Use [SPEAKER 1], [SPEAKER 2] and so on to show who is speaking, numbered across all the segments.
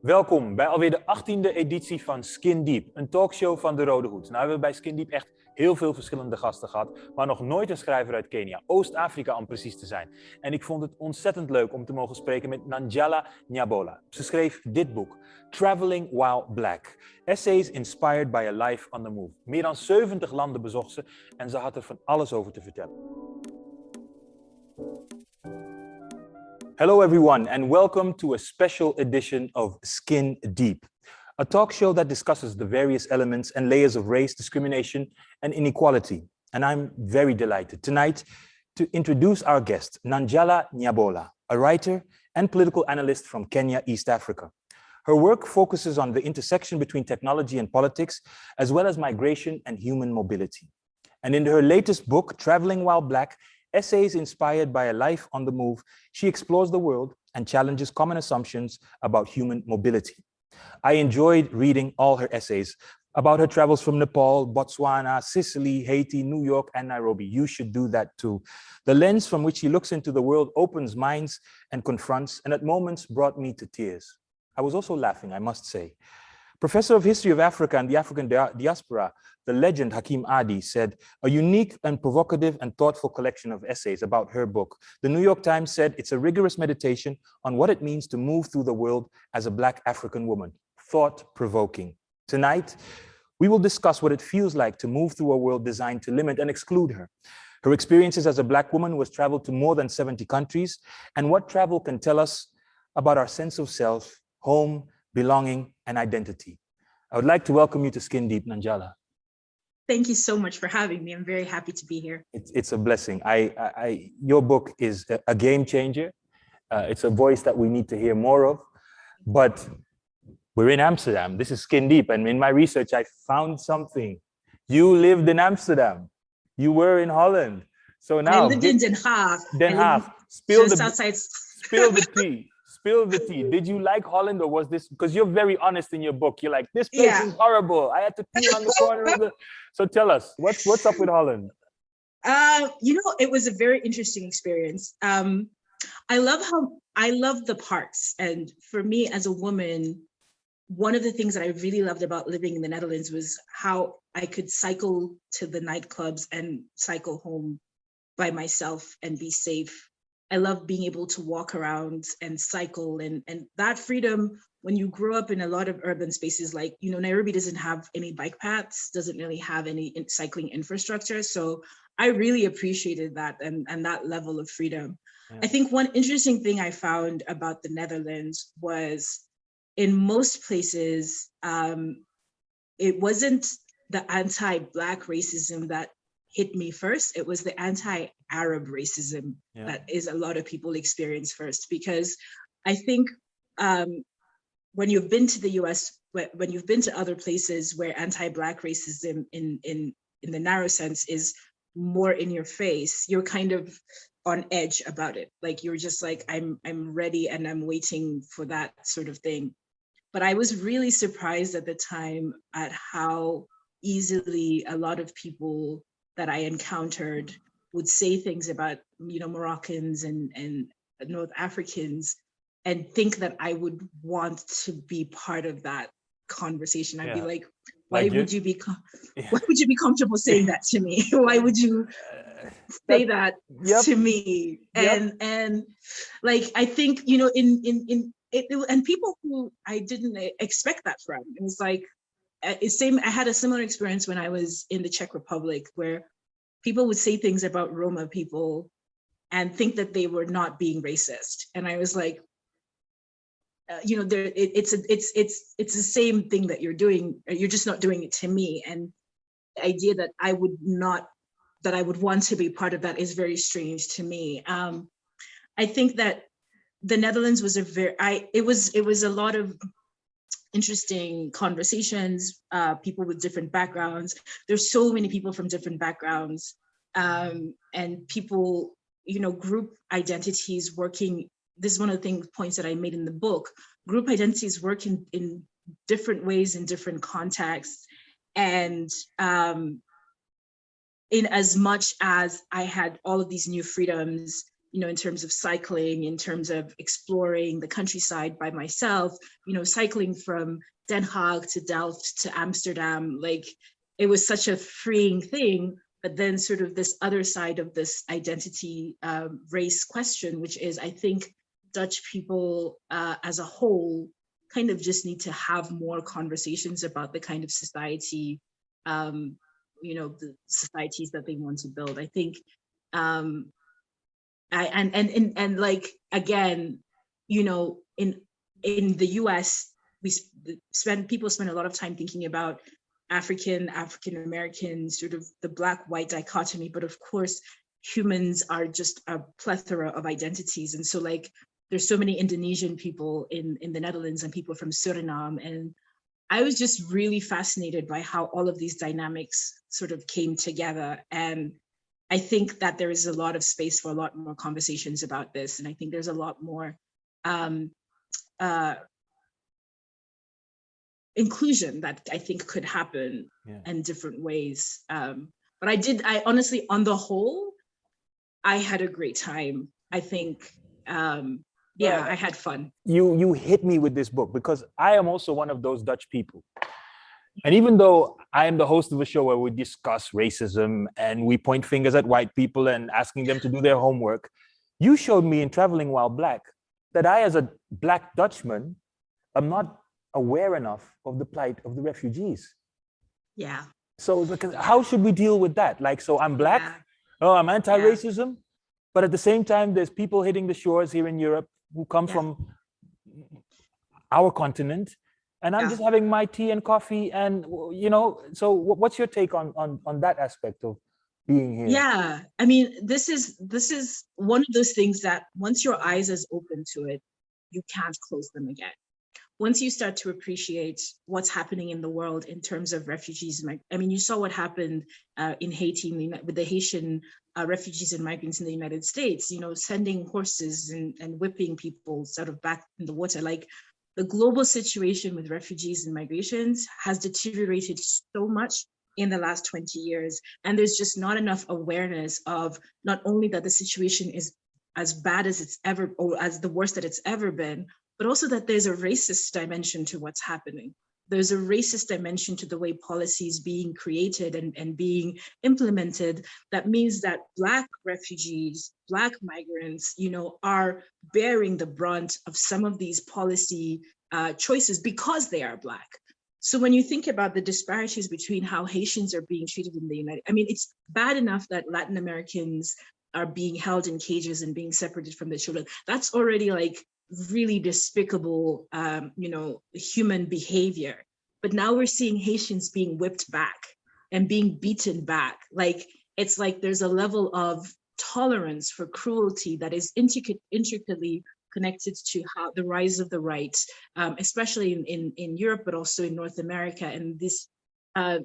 [SPEAKER 1] Welkom bij alweer de 18e editie van Skin Deep, een talkshow van de Rode Hoed. Nou hebben we bij Skin Deep echt heel veel verschillende gasten gehad, maar nog nooit een schrijver uit Kenia, Oost-Afrika om precies te zijn. En ik vond het ontzettend leuk om te mogen spreken met Nanjala Nyabola. Ze schreef dit boek, Traveling While Black. Essays inspired by a life on the move. Meer dan 70 landen bezocht ze en ze had er van alles over te vertellen. Hello everyone and welcome to a special edition of Skin Deep, a talk show that discusses the various elements and layers of race, discrimination and inequality. And I'm very delighted tonight to introduce our guest, Nanjala Nyabola, a writer and political analyst from Kenya, East Africa. Her work focuses on the intersection between technology and politics, as well as migration and human mobility. And in her latest book, Traveling While Black, Essays inspired by a life on the move, she explores the world and challenges common assumptions about human mobility. I enjoyed reading all her essays about her travels from Nepal, Botswana, Sicily, Haiti, New York, and Nairobi. You should do that too. The lens from which she looks into the world opens minds and confronts, and at moments brought me to tears. I was also laughing, I must say. Professor of History of Africa and the African Diaspora, the legend Hakim Adi said, a unique and provocative and thoughtful collection of essays about her book. The New York Times said it's a rigorous meditation on what it means to move through the world as a Black African woman. Thought-provoking. Tonight, we will discuss what it feels like to move through a world designed to limit and exclude her. Her experiences as a Black woman who has traveled to more than 70 countries, and what travel can tell us about our sense of self, home, belonging, and identity. I would like to welcome you to Skin Deep, Nanjala.
[SPEAKER 2] Thank you so much for having me. I'm very happy to be here.
[SPEAKER 1] It's a blessing. Your book is a game changer. It's a voice that we need to hear more of. But we're in Amsterdam. This is Skin Deep. And in my research, I found something. You lived in Amsterdam. You were in Holland. So now
[SPEAKER 2] I lived in Den Haag.
[SPEAKER 1] Den Haag. Spill
[SPEAKER 2] the
[SPEAKER 1] tea. Spill the tea. Did you like Holland, or was this, because you're very honest in your book, you're like, this place is horrible. I had to pee on the corner of the... So tell us, what's up with Holland?
[SPEAKER 2] It was a very interesting experience. I love the parks. And for me as a woman, one of the things that I really loved about living in the Netherlands was how I could cycle to the nightclubs and cycle home by myself and be safe. I love being able to walk around and cycle, and that freedom, when you grow up in a lot of urban spaces, like, Nairobi doesn't have any bike paths, doesn't really have any cycling infrastructure. So I really appreciated that and that level of freedom. Yeah. I think one interesting thing I found about the Netherlands was in most places, it wasn't the anti-Black racism that hit me first. It was the anti-Arab racism that a lot of people experience first, because I think when you've been to the US, when you've been to other places where anti-Black racism in the narrow sense is more in your face, you're kind of on edge about it. Like, you're just like, I'm ready and I'm waiting for that sort of thing. But I was really surprised at the time at how easily a lot of people that I encountered would say things about, Moroccans and North Africans, and think that I would want to be part of that conversation. I'd be like, why would you be comfortable saying that to me? Why would you say that to me? And like, I think, and people who I didn't expect that from, it was like, I had a similar experience when I was in the Czech Republic, where people would say things about Roma people and think that they were not being racist. And I was like, it's the same thing that you're doing. You're just not doing it to me. And the idea that I would want to be part of that is very strange to me. I think that the Netherlands was it was a lot of interesting conversations, people with different backgrounds. There's so many people from different backgrounds, and people, group identities working. This is one of the points that I made in the book. Group identities work in different ways, in different contexts. And in as much as I had all of these new freedoms, in terms of cycling, in terms of exploring the countryside by myself, cycling from Den Haag to Delft to Amsterdam, like it was such a freeing thing. But then sort of this other side of this identity race question, which is, I think Dutch people as a whole kind of just need to have more conversations about the kind of society, the societies that they want to build. I think, and like, again, in the US, people spend a lot of time thinking about African American, sort of the black-white dichotomy, but of course, humans are just a plethora of identities. And so like, there's so many Indonesian people in the Netherlands and people from Suriname. And I was just really fascinated by how all of these dynamics sort of came together. And I think that there is a lot of space for a lot more conversations about this. And I think there's a lot more inclusion that I think could happen in different ways. But I honestly, on the whole, I had a great time. I think, I had fun.
[SPEAKER 1] You hit me with this book because I am also one of those Dutch people. And even though I am the host of a show where we discuss racism and we point fingers at white people and asking them to do their homework, you showed me in Traveling While Black that I, as a Black Dutchman, am not aware enough of the plight of the refugees.
[SPEAKER 2] Yeah.
[SPEAKER 1] So how should we deal with that? Like, so I'm Black, I'm anti-racism, but at the same time, there's people hitting the shores here in Europe who come from our continent, and I'm just having my tea and coffee, and so what's your take on that aspect of being here?
[SPEAKER 2] Yeah, I mean, this is one of those things that once your eyes is open to it, you can't close them again. Once you start to appreciate what's happening in the world in terms of refugees, I mean, you saw what happened in Haiti with the Haitian refugees and migrants in the United States, sending horses and whipping people sort of back in the water. Like, the global situation with refugees and migrations has deteriorated so much in the last 20 years. And there's just not enough awareness of not only that the situation is as bad as it's ever, or as the worst that it's ever been, but also that there's a racist dimension to what's happening. There's a racist dimension to the way policy is being created and being implemented. That means that Black refugees, Black migrants, are bearing the brunt of some of these policy choices because they are Black. So when you think about the disparities between how Haitians are being treated in the it's bad enough that Latin Americans are being held in cages and being separated from their children. That's already like really despicable, human behavior. But now we're seeing Haitians being whipped back and being beaten back. Like, it's like there's a level of tolerance for cruelty that is intricately connected to how the rise of the right, especially in Europe, but also in North America, and this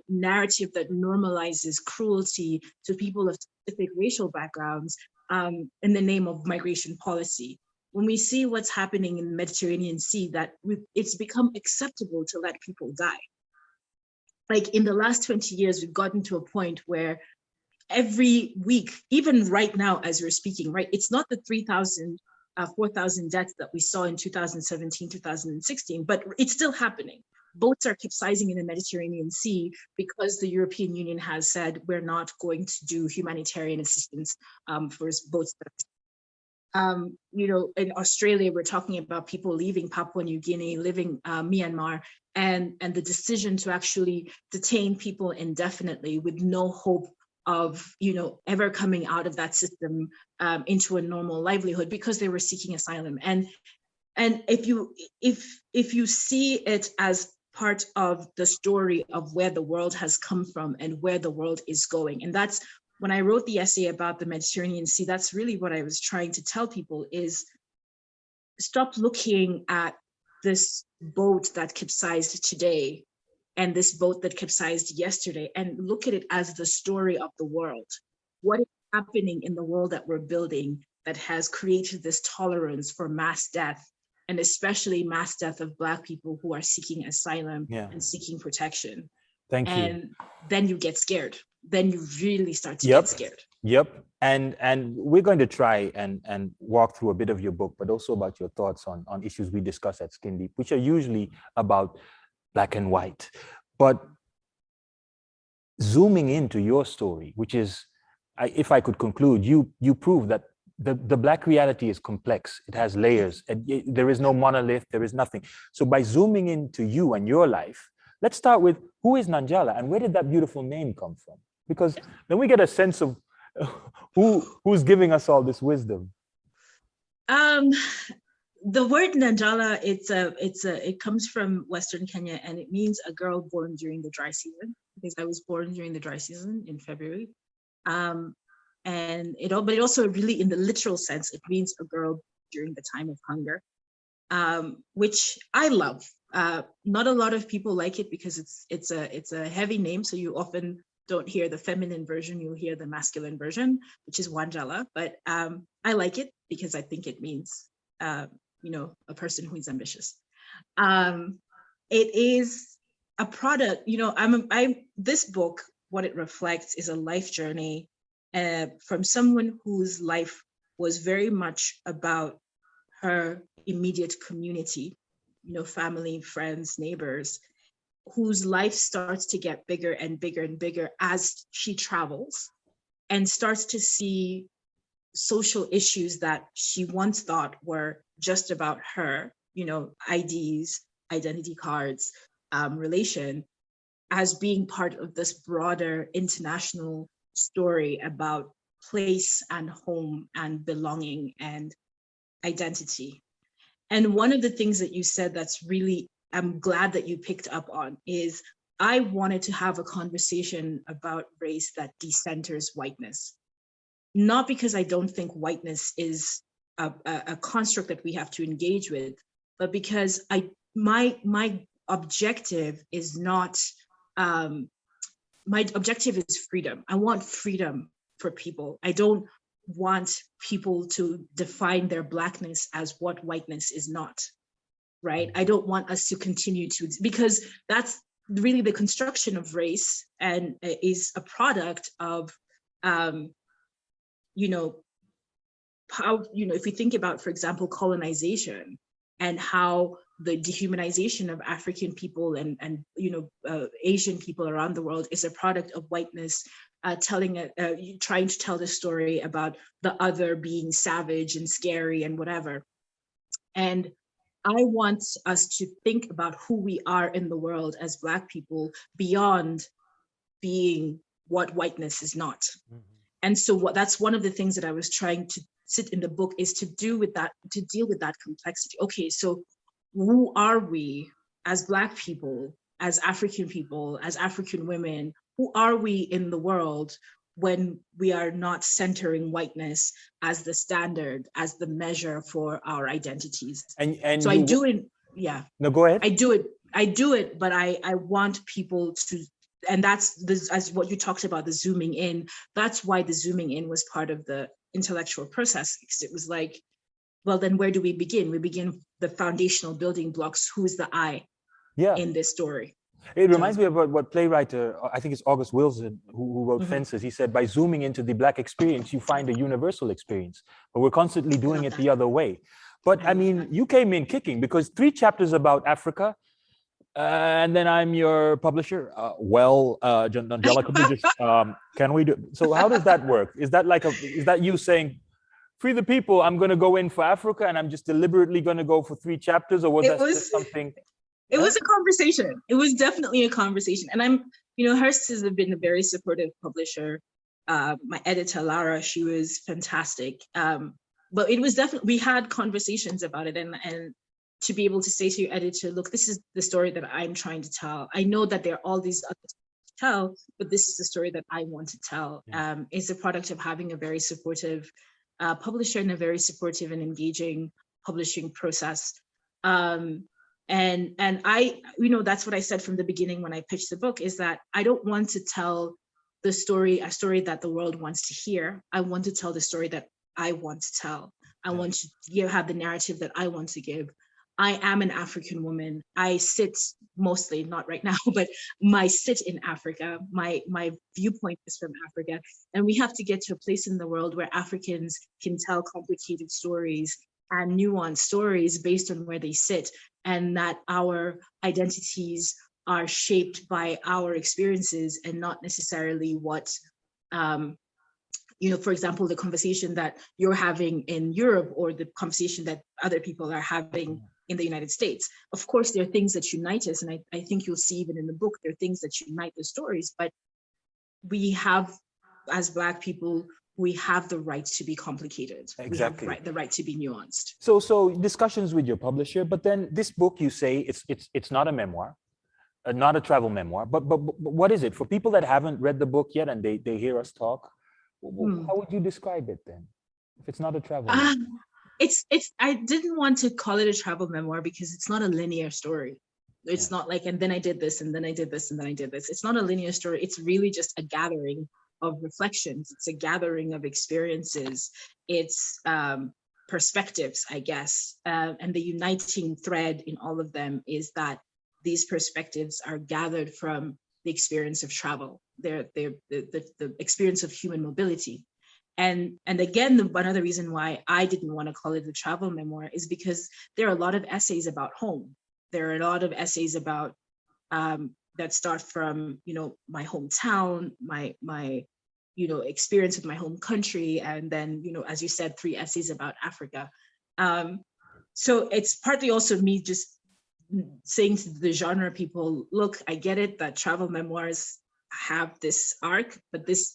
[SPEAKER 2] narrative that normalizes cruelty to people of specific racial backgrounds in the name of migration policy. When we see what's happening in the Mediterranean Sea, that it's become acceptable to let people die. Like, in the last 20 years, we've gotten to a point where every week, even right now as we're speaking, right, it's not the 3,000, 4,000 deaths that we saw in 2017, 2016, but it's still happening. Boats are capsizing in the Mediterranean Sea because the European Union has said we're not going to do humanitarian assistance for boats that are in Australia, we're talking about people leaving Papua New Guinea, leaving Myanmar, and the decision to actually detain people indefinitely with no hope of, ever coming out of that system into a normal livelihood because they were seeking asylum. And if you see it as part of the story of where the world has come from and where the world is going, and that's when I wrote the essay about the Mediterranean Sea, that's really what I was trying to tell people is stop looking at this boat that capsized today and this boat that capsized yesterday and look at it as the story of the world. What is happening in the world that we're building that has created this tolerance for mass death, and especially mass death of Black people who are seeking asylum and seeking protection.
[SPEAKER 1] Thank you.
[SPEAKER 2] And then you get scared. Then you really start to get scared.
[SPEAKER 1] Yep. And we're going to try and walk through a bit of your book, but also about your thoughts on issues we discuss at Skin Deep, which are usually about black and white. But zooming into your story, which is, if I could conclude, you prove that the Black reality is complex. It has layers. And there is no monolith. There is nothing. So by zooming into you and your life, let's start with, who is Nanjala and where did that beautiful name come from? Because then we get a sense of who's giving us all this wisdom.
[SPEAKER 2] The word Nanjala, it comes from Western Kenya, and it means a girl born during the dry season, because I was born during the dry season in February. But it also really, in the literal sense, it means a girl during the time of hunger, which I love. Not a lot of people like it because it's a heavy name, so you often don't hear the feminine version, you'll hear the masculine version, which is Wanjala. But I like it because I think it means a person who is ambitious. It is a product, this book, what it reflects is a life journey from someone whose life was very much about her immediate community, family, friends, neighbors, whose life starts to get bigger and bigger and bigger as she travels and starts to see social issues that she once thought were just about her, IDs, identity cards, relation, as being part of this broader international story about place and home and belonging and identity. And one of the things that you said that's really, I'm glad that you picked up on, is I wanted to have a conversation about race that decenters whiteness. Not because I don't think whiteness is a construct that we have to engage with, but because my objective is not, my objective is freedom. I want freedom for people. I don't want people to define their Blackness as what whiteness is not, right? I don't want us to continue to, because that's really the construction of race and is a product of, how, if we think about, for example, colonization and how the dehumanization of African people and Asian people around the world is a product of whiteness, trying to tell the story about the other being savage and scary and whatever. And I want us to think about who we are in the world as Black people beyond being what whiteness is not. Mm-hmm. And so that's one of the things that I was trying to sit in the book, is to deal with that complexity. Okay, so who are we as Black people, as African people, as African women? Who are we in the world when we are not centering whiteness as the standard, as the measure for our identities? And so I do it, yeah.
[SPEAKER 1] No, go ahead.
[SPEAKER 2] I do it, but I want people to, and that's as what you talked about, the zooming in. That's why the zooming in was part of the intellectual process, because it was like, well, then where do we begin? We begin the foundational building blocks. Who is the I in this story?
[SPEAKER 1] It reminds me of what playwright, I think it's August Wilson, who wrote mm-hmm. Fences. He said, by zooming into the Black experience, you find a universal experience, but we're constantly doing it the other way. But I mean, you came in kicking, because 3 chapters about Africa, and then I'm your publisher. Nanjala, could we just, can we do? So how does that work? Is that you saying, free the people, I'm going to go in for Africa and I'm just deliberately going to go for 3 chapters, or was that just something?
[SPEAKER 2] It was a conversation. It was definitely a conversation. And Hurst has been a very supportive publisher. My editor, Lara, she was fantastic. But it was definitely, we had conversations about it, and to be able to say to your editor, look, this is the story that I'm trying to tell. I know that there are all these other stories to tell, but this is the story that I want to tell. Yeah. It's a product of having a very supportive publisher and a very supportive and engaging publishing process. And I, that's what I said from the beginning when I pitched the book, is that I don't want to tell a story that the world wants to hear. I want to tell the story that I want to tell. I want to have the narrative that I want to give. I am an African woman. I sit mostly, not right now, but my sit in Africa. My viewpoint is from Africa. And we have to get to a place in the world where Africans can tell complicated stories and nuanced stories based on where they sit, and that our identities are shaped by our experiences and not necessarily what, for example, the conversation that you're having in Europe or the conversation that other people are having in the United States. Of course, there are things that unite us, and I think you'll see even in the book, there are things that unite the stories, but we have, as Black people, we have the right to be complicated.
[SPEAKER 1] Exactly.
[SPEAKER 2] We have the right to be nuanced.
[SPEAKER 1] So discussions with your publisher, but then this book, you say it's not a memoir, not a travel memoir, but what is it? For people that haven't read the book yet and they hear us talk, how would you describe it then, if it's not a travel memoir?
[SPEAKER 2] I didn't want to call it a travel memoir because it's not a linear story. It's not like, and then I did this, and then I did this, and then I did this. It's not a linear story. It's really just a gathering of reflections. It's a gathering of experiences. It's perspectives, I guess. And the uniting thread in all of them is that these perspectives are gathered from the experience of travel. They're the experience of human mobility. And again, one other reason why I didn't want to call it a travel memoir is because there are a lot of essays about home. There are a lot of essays about that start from, my hometown, my experience with my home country, and then, as you said, 3 essays about Africa. So it's partly also me just saying to the genre people, look, I get it that travel memoirs have this arc, but this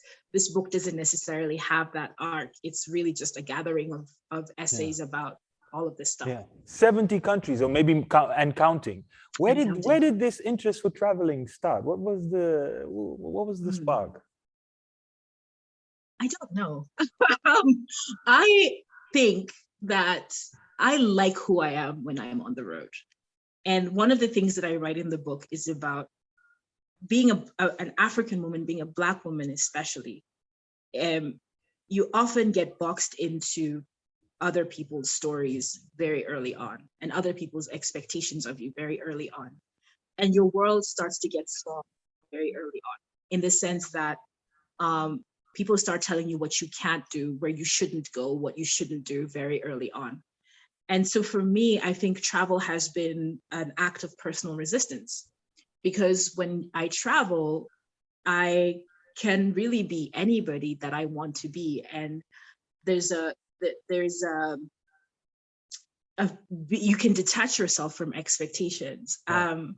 [SPEAKER 2] book doesn't necessarily have that arc. It's really just a gathering of essays about all of this stuff.
[SPEAKER 1] Yeah, 70 countries, or maybe and counting. Where did this interest for traveling start? What was the spark?
[SPEAKER 2] I don't know. I think that I like who I am when I am on the road. And one of the things that I write in the book is about being an African woman, being a Black woman especially. You often get boxed into other people's stories very early on, and other people's expectations of you very early on. And your world starts to get small very early on, in the sense that people start telling you what you can't do, where you shouldn't go, what you shouldn't do very early on. And so for me, I think travel has been an act of personal resistance, because when I travel, I can really be anybody that I want to be. And you can detach yourself from expectations. And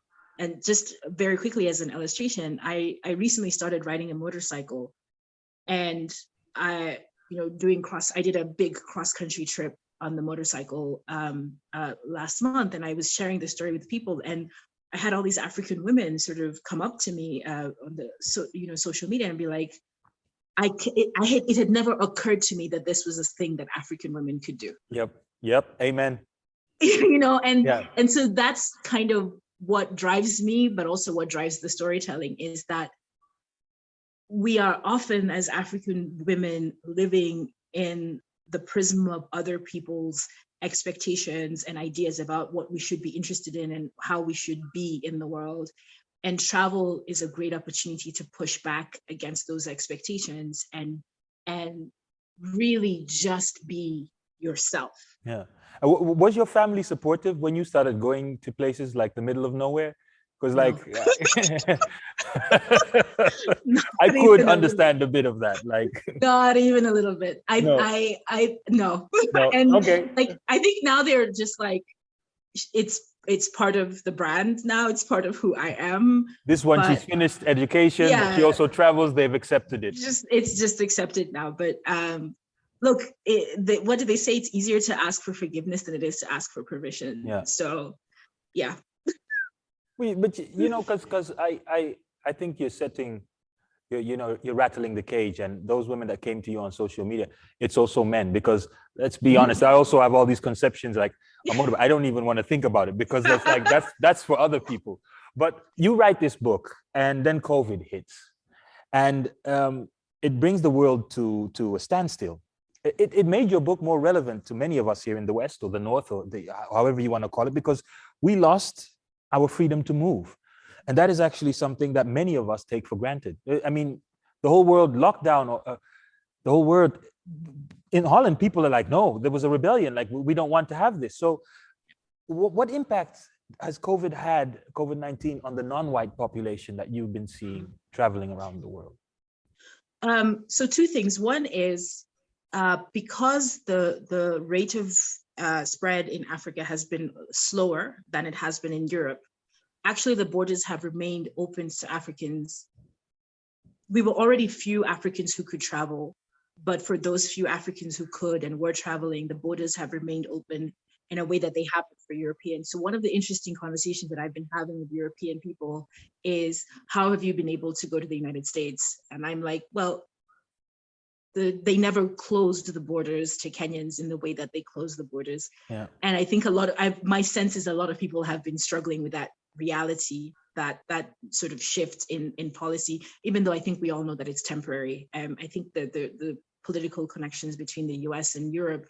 [SPEAKER 2] just very quickly as an illustration, I recently started riding a motorcycle, and I did a big cross-country trip on the motorcycle last month, and I was sharing this story with people, and I had all these African women sort of come up to me on the social media and be like, it had never occurred to me that this was a thing that African women could do.
[SPEAKER 1] Yep, amen.
[SPEAKER 2] And so that's kind of what drives me, but also what drives the storytelling, is that we are often, as African women, living in the prism of other people's expectations and ideas about what we should be interested in and how we should be in the world. And travel is a great opportunity to push back against those expectations and really just be yourself.
[SPEAKER 1] Yeah. Was your family supportive when you started going to places like the middle of nowhere? Because I could understand a bit of that.
[SPEAKER 2] Not even a little bit. No. And
[SPEAKER 1] okay.
[SPEAKER 2] I think now they're just like, it's part of the brand now. It's part of who I am.
[SPEAKER 1] This one, she's finished education. Yeah. She also travels. They've accepted it.
[SPEAKER 2] It's just accepted now. But look, what do they say? It's easier to ask for forgiveness than it is to ask for permission.
[SPEAKER 1] Yeah.
[SPEAKER 2] So, yeah.
[SPEAKER 1] But because I think you're setting, you're rattling the cage, and those women that came to you on social media, it's also men, because let's be honest, I also have all these conceptions like, I don't even want to think about it, because that's for other people. But you write this book, and then COVID hits, and it brings the world to a standstill. it made your book more relevant to many of us here in the West or the North, or however you want to call it, because we lost our freedom to move. And that is actually something that many of us take for granted. I mean, the whole world locked down, the whole world. In Holland, people are like, no, there was a rebellion. Like, we don't want to have this. So what impact has COVID-19 on the non-white population that you've been seeing traveling around the world?
[SPEAKER 2] So two things. One is because the rate of spread in Africa has been slower than it has been in Europe, actually the borders have remained open to Africans. We were already few Africans who could travel, but for those few Africans who could and were traveling, the borders have remained open in a way that they haven't for Europeans. So one of the interesting conversations that I've been having with European people is, how have you been able to go to the United States? And I'm like, well, they never closed the borders to Kenyans in the way that they closed the borders. Yeah. And I think my sense is a lot of people have been struggling with that reality, that sort of shift in policy, even though I think we all know that it's temporary. I think that the political connections between the US and Europe,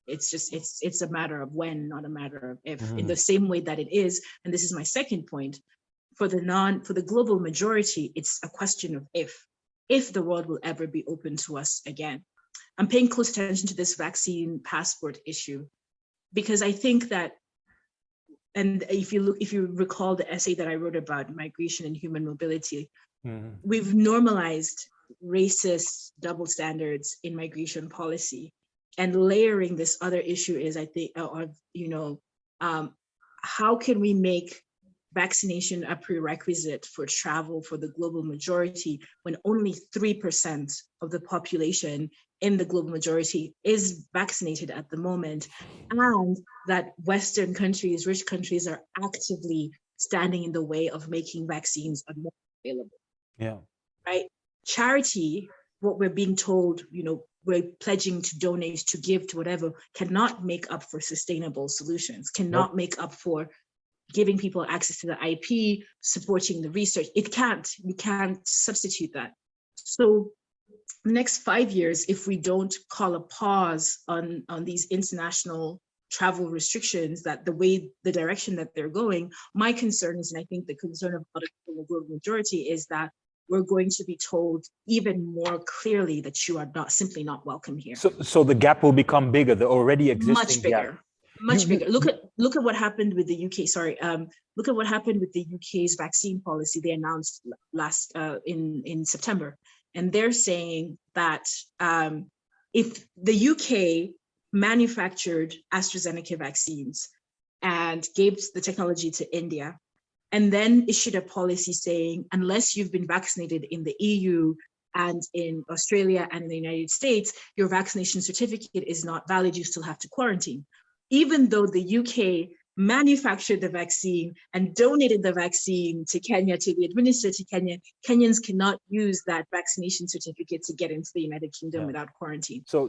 [SPEAKER 2] it's a matter of when, not a matter of if, in the same way that it is. And this is my second point, for the global majority, it's a question of if the world will ever be open to us again. I'm paying close attention to this vaccine passport issue, because I think that, and if you recall the essay that I wrote about migration and human mobility, we've normalized racist double standards in migration policy. And layering this other issue is, I think, how can we make vaccination a prerequisite for travel for the global majority when only 3% of the population in the global majority is vaccinated at the moment, and that Western countries, rich countries, are actively standing in the way of making vaccines more available. Yeah. Right? Charity, what we're being told, we're pledging to donate, to give, to whatever, cannot make up for sustainable solutions, cannot make up for giving people access to the IP, supporting the research. We can't substitute that. So the next 5 years, if we don't call a pause on these international travel restrictions, that the direction that they're going, my concern is, and I think the concern of a lot of people in the global majority, is that we're going to be told even more clearly that you are simply not welcome here.
[SPEAKER 1] So the gap will become bigger, the already existing gap.
[SPEAKER 2] Much bigger. Look at what happened with the UK. Look at what happened with the UK's vaccine policy. They announced last in September, and they're saying that if the UK manufactured AstraZeneca vaccines and gave the technology to India, and then issued a policy saying, unless you've been vaccinated in the EU and in Australia and in the United States, your vaccination certificate is not valid, you still have to quarantine. Even though the UK manufactured the vaccine and donated the vaccine to Kenya to be administered to Kenya, Kenyans cannot use that vaccination certificate to get into the United Kingdom without quarantine.
[SPEAKER 1] So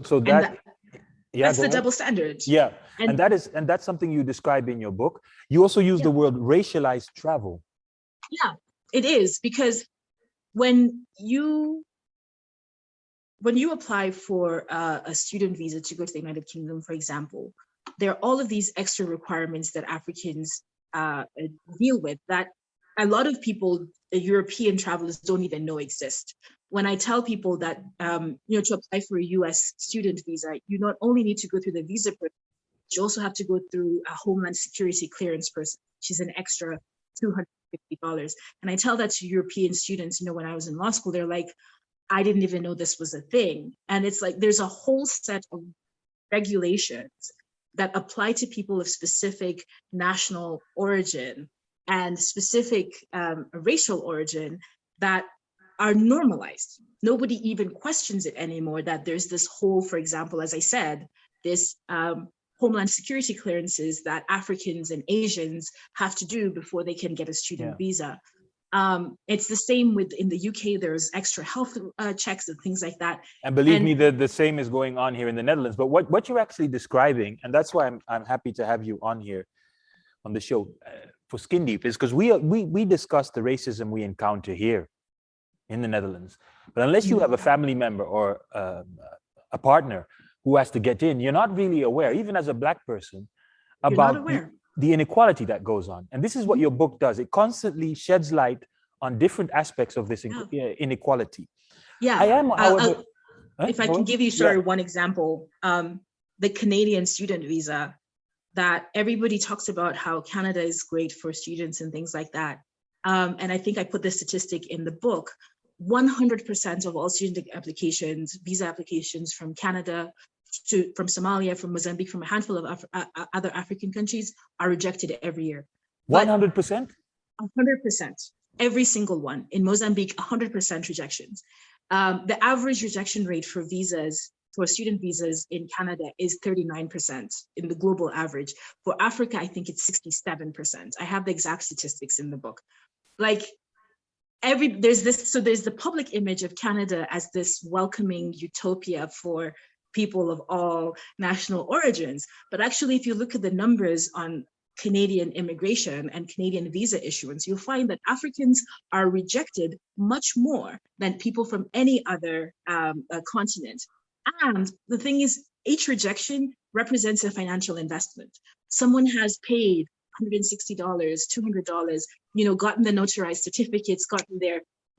[SPEAKER 2] that's the double standard.
[SPEAKER 1] Yeah, and that's something you describe in your book. You also use the word racialized travel.
[SPEAKER 2] Yeah, it is, because when you apply for a student visa to go to the United Kingdom, for example, there are all of these extra requirements that Africans deal with that a lot of people, European travelers, don't even know exist. When I tell people that, to apply for a US student visa, you not only need to go through the visa process, you also have to go through a Homeland Security clearance process, which is an extra $250. And I tell that to European students, when I was in law school, they're like, I didn't even know this was a thing. And it's like, there's a whole set of regulations that apply to people of specific national origin and specific racial origin that are normalized. Nobody even questions it anymore, that there's this whole, for example, as I said, this Homeland Security clearances that Africans and Asians have to do before they can get a student visa. It's the same in the UK, there's extra health checks and things like that.
[SPEAKER 1] And believe me, the same is going on here in the Netherlands. But what you're actually describing, and that's why I'm happy to have you on here on the show for Skin Deep, is because we discuss the racism we encounter here in the Netherlands. But unless you have a family member or a partner who has to get in, you're not really aware, even as a Black person, about the inequality that goes on. And this is what your book does. It constantly sheds light on different aspects of this inequality.
[SPEAKER 2] Yeah.
[SPEAKER 1] I am, however,
[SPEAKER 2] if I can give you, one example, the Canadian student visa, that everybody talks about how Canada is great for students and things like that. And I think I put this statistic in the book. 100% of all student applications, visa applications from Canada, from Somalia, from Mozambique, from a handful of other African countries are rejected every year.
[SPEAKER 1] 100%?
[SPEAKER 2] 100%. Every single one. In Mozambique, 100% rejections. The average rejection rate for visas, for student visas in Canada is 39% in the global average. For Africa, I think it's 67%. I have the exact statistics in the book. Like there's the public image of Canada as this welcoming utopia for people of all national origins. But actually, if you look at the numbers on Canadian immigration and Canadian visa issuance, you'll find that Africans are rejected much more than people from any other continent. And the thing is, each rejection represents a financial investment. Someone has paid $160, $200, gotten the notarized certificates,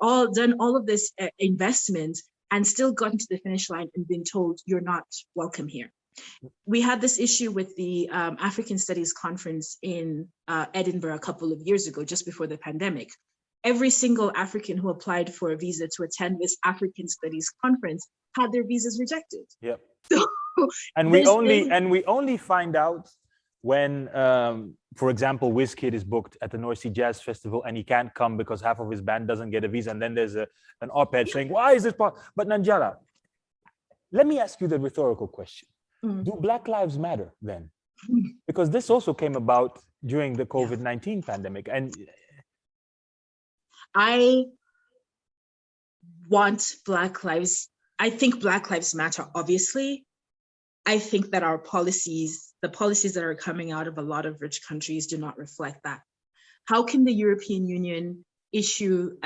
[SPEAKER 2] done all of this investment, and still gotten to the finish line and been told you're not welcome here. We had this issue with the African Studies Conference in Edinburgh a couple of years ago, just before the pandemic. Every single African who applied for a visa to attend this African Studies Conference had their visas rejected.
[SPEAKER 1] Yep.
[SPEAKER 2] So,
[SPEAKER 1] and we only find out when, for example, Wizkid is booked at the North Sea Jazz Festival and he can't come because half of his band doesn't get a visa, and then there's an op-ed saying, why is this possible? But Nanjala, let me ask you the rhetorical question. Do Black Lives matter then? Because this also came about during the COVID-19 pandemic. And I
[SPEAKER 2] want Black Lives, I think Black Lives matter, obviously. I think that our policies, the policies that are coming out of a lot of rich countries, do not reflect that. How can the European Union issue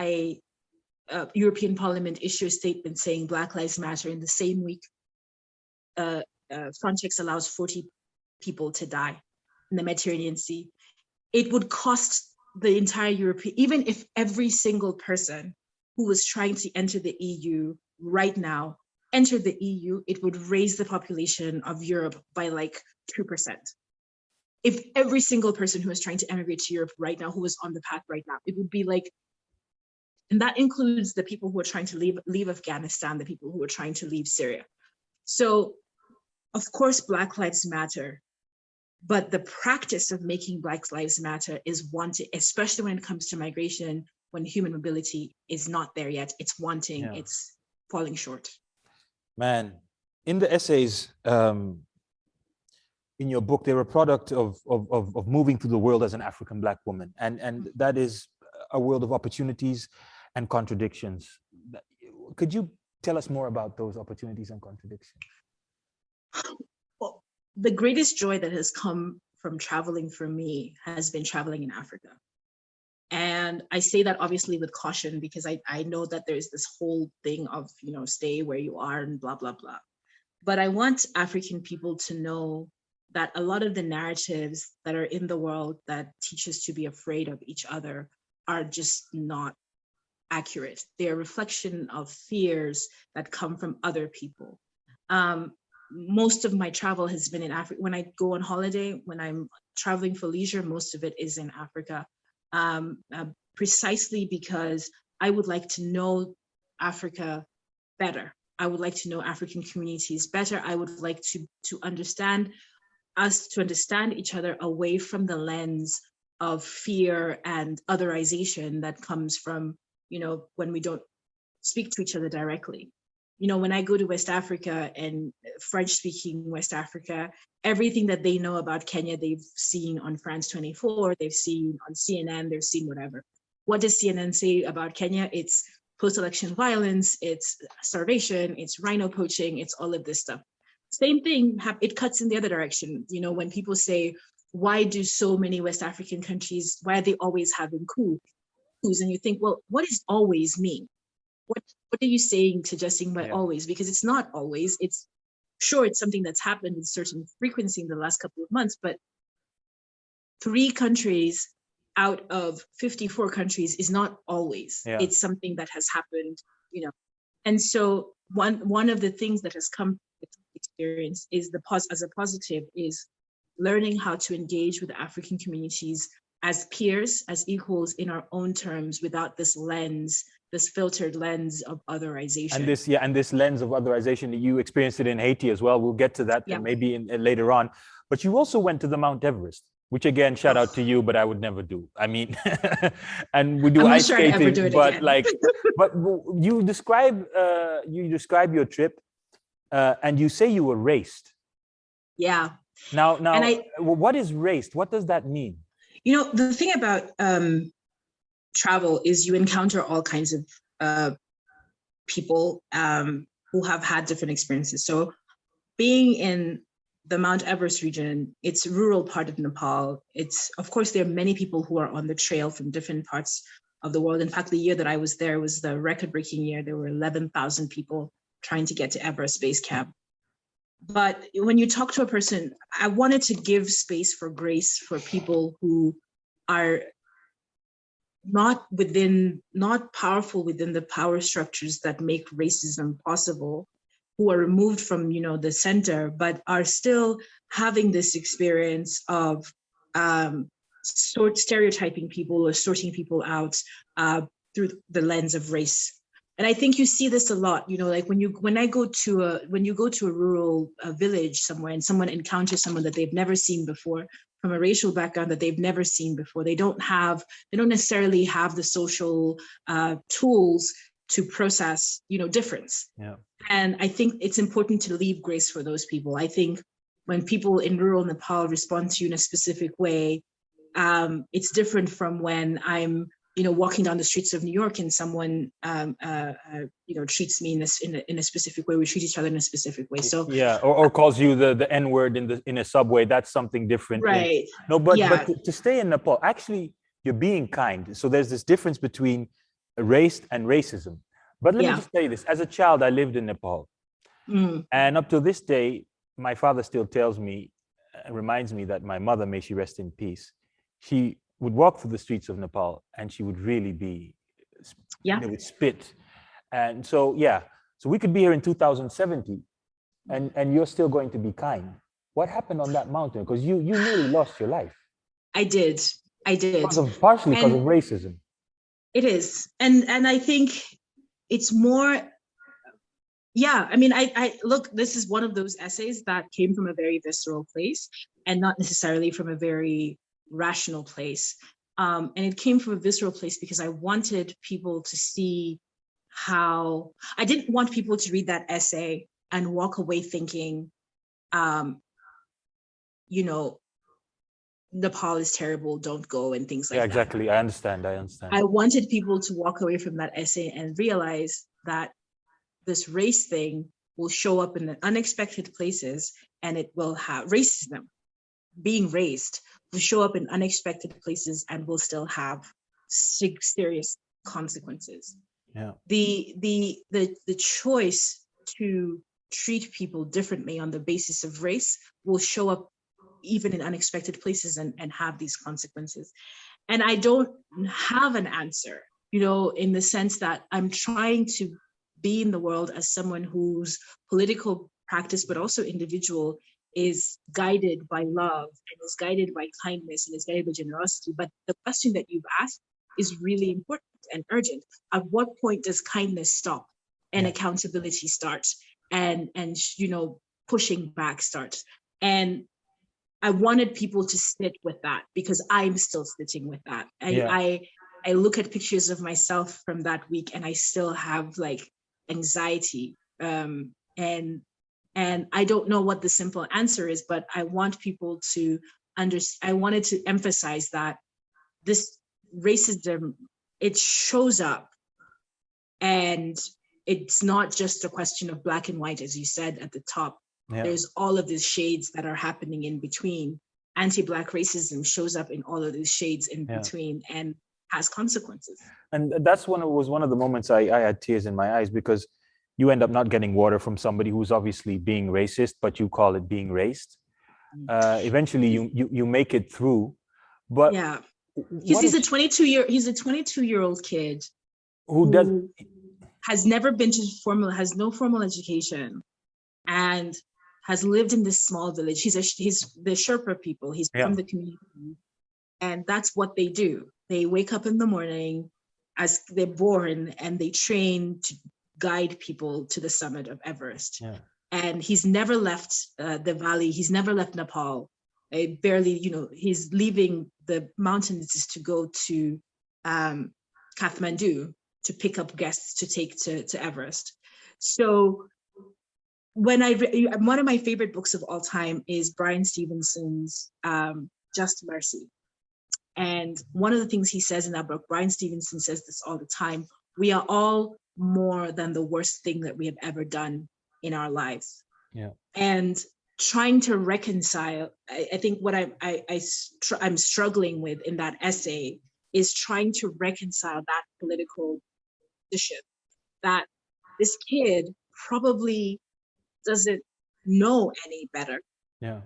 [SPEAKER 2] European Parliament issue a statement saying Black Lives Matter in the same week Frontex allows 40 people to die in the Mediterranean Sea? It would cost the entire European, even if every single person who was trying to enter the EU right now entered the EU, it would raise the population of Europe by like 2%. If every single person who is trying to emigrate to Europe right now, who is on the path right now, it would be like, and that includes the people who are trying to leave Afghanistan, the people who are trying to leave Syria. So, of course, Black Lives Matter, but the practice of making Black Lives Matter is wanted, especially when it comes to migration, when human mobility is not there yet. It's wanting, it's falling short. Man, in the essays, in your book, they're a product of moving through the world as an African Black woman. And that is a world of opportunities and contradictions. Could you tell us more about those opportunities and contradictions? Well, the greatest joy that has come from traveling for me has been traveling in Africa. And I say that obviously with caution, because I know that there's this whole thing of, stay where you are and blah, blah, blah. But I want African people to know that a lot of the narratives that are in the world that teach us to be afraid of each other are just not accurate. They're a reflection of fears that come from other people. Most of my travel has been in Africa. When I go on holiday, when I'm traveling for leisure, most of it is in Africa. Precisely because I would like to know Africa better. I would like to know African communities better. I would like to understand each other away from the lens of fear and otherization that comes from, when we don't speak to each other directly. When I go to West Africa and French-speaking West Africa, everything that they know about Kenya, they've seen on France 24, they've seen on CNN, they've seen whatever. What does CNN say about Kenya? It's post-election violence, it's starvation, it's rhino poaching, it's all of this stuff. Same thing, it cuts in the other direction. When people say, why do so many West African countries, why are they always having coups? And you think, well, what does always mean? what are you saying, suggesting by
[SPEAKER 1] Yeah.
[SPEAKER 2] always? Because it's not always. It's sure it's something that's happened in certain frequency in the last couple of months, but 3 countries out of 54 countries is not always.
[SPEAKER 1] Yeah.
[SPEAKER 2] It's something that has happened, you know. And so one of the things that has come with experience is as a positive is learning how to engage with the African communities as peers, as equals in our own terms, without this lens, this filtered lens of otherization.
[SPEAKER 1] And this lens of otherization, you experienced it in Haiti as well. We'll get to that maybe later on. But you also went to the Mount Everest, which again, shout out to you, but I would never do. I mean, and we do ice skating, but again. But you describe your trip, and you say you were raced.
[SPEAKER 2] Yeah.
[SPEAKER 1] Now, what is raced? What does that mean?
[SPEAKER 2] You know, the thing about travel is you encounter all kinds of people who have had different experiences. So being in the Mount Everest region, it's a rural part of Nepal. Of course, there are many people who are on the trail from different parts of the world. In fact, the year that I was there was the record-breaking year. There were 11,000 people trying to get to Everest Base Camp. But when you talk to a person, I wanted to give space for grace for people who are not powerful within the power structures that make racism possible, who are removed from, you know, the center, but are still having this experience of stereotyping people or sorting people out through the lens of race. And I think you see this a lot, you know, like when you go to a rural village somewhere and someone encounters someone that they've never seen before, from a racial background that they've never seen before, they don't necessarily have the social tools to process, you know, difference.
[SPEAKER 1] Yeah.
[SPEAKER 2] And I think it's important to leave grace for those people. I think when people in rural Nepal respond to you in a specific way, it's different from when I'm, you know, walking down the streets of New York and someone, you know, treats me in a specific way. We treat each other in a specific way. So
[SPEAKER 1] yeah, or calls you the N word in a subway. That's something different.
[SPEAKER 2] Right.
[SPEAKER 1] But to stay in Nepal, actually, you're being kind. So there's this difference between race and racism. But let me just say this: as a child, I lived in Nepal, and up to this day, my father still tells me, reminds me that my mother, may she rest in peace, she would walk through the streets of Nepal and she would really be, they would spit. And so, so we could be here in 2070 and you're still going to be kind. What happened on that mountain? Because you nearly lost your life.
[SPEAKER 2] I did.
[SPEAKER 1] Partially because of racism.
[SPEAKER 2] It is. And I think it's more, I mean, I look, this is one of those essays that came from a very visceral place and not necessarily from a very rational place. And it came from a visceral place because I wanted people to see how, I didn't want people to read that essay and walk away thinking, you know, Nepal is terrible, don't go, and things like that.
[SPEAKER 1] Exactly. I understand.
[SPEAKER 2] I wanted people to walk away from that essay and realize that this race thing will show up in the unexpected places, and it will have racism, being raised, will show up in unexpected places and will still have serious consequences.
[SPEAKER 1] Yeah.
[SPEAKER 2] The choice to treat people differently on the basis of race will show up even in unexpected places and have these consequences. And I don't have an answer, you know, in the sense that I'm trying to be in the world as someone whose political practice, but also individual, is guided by love and is guided by kindness and is guided by generosity. But the question that you've asked is really important and urgent. At what point does kindness stop and accountability start and you know, pushing back start? And I wanted people to sit with that because I'm still sitting with that. I look at pictures of myself from that week and I still have like anxiety. And I don't know what the simple answer is, but I want people to understand. I wanted to emphasize that this racism, it shows up, and it's not just a question of black and white, as you said at the top. Yeah. There's all of these shades that are happening in between. Anti-Black racism shows up in all of these shades in between. And has consequences.
[SPEAKER 1] And that's was one of the moments I had tears in my eyes, because you end up not getting water from somebody who's obviously being racist, but you call it being raced. Eventually you make it through, but
[SPEAKER 2] yeah, he's a 22-year-old kid
[SPEAKER 1] who
[SPEAKER 2] has never been to has no formal education, and has lived in this small village. He's the Sherpa people. He's from the community, and that's what they do. They wake up in the morning as they're born, and they train to guide people to the summit of Everest.
[SPEAKER 1] Yeah.
[SPEAKER 2] And he's never left the valley. He's never left Nepal. Barely, he's leaving the mountains to go to Kathmandu to pick up guests to take to Everest. So one of my favorite books of all time is Bryan Stevenson's Just Mercy. And one of the things he says in that book, Bryan Stevenson says this all the time: we are all more than the worst thing that we have ever done in our lives.
[SPEAKER 1] Yeah.
[SPEAKER 2] And trying to reconcile, I think what I'm struggling with in that essay is trying to reconcile that political position, that this kid probably doesn't know any better.
[SPEAKER 1] Yeah.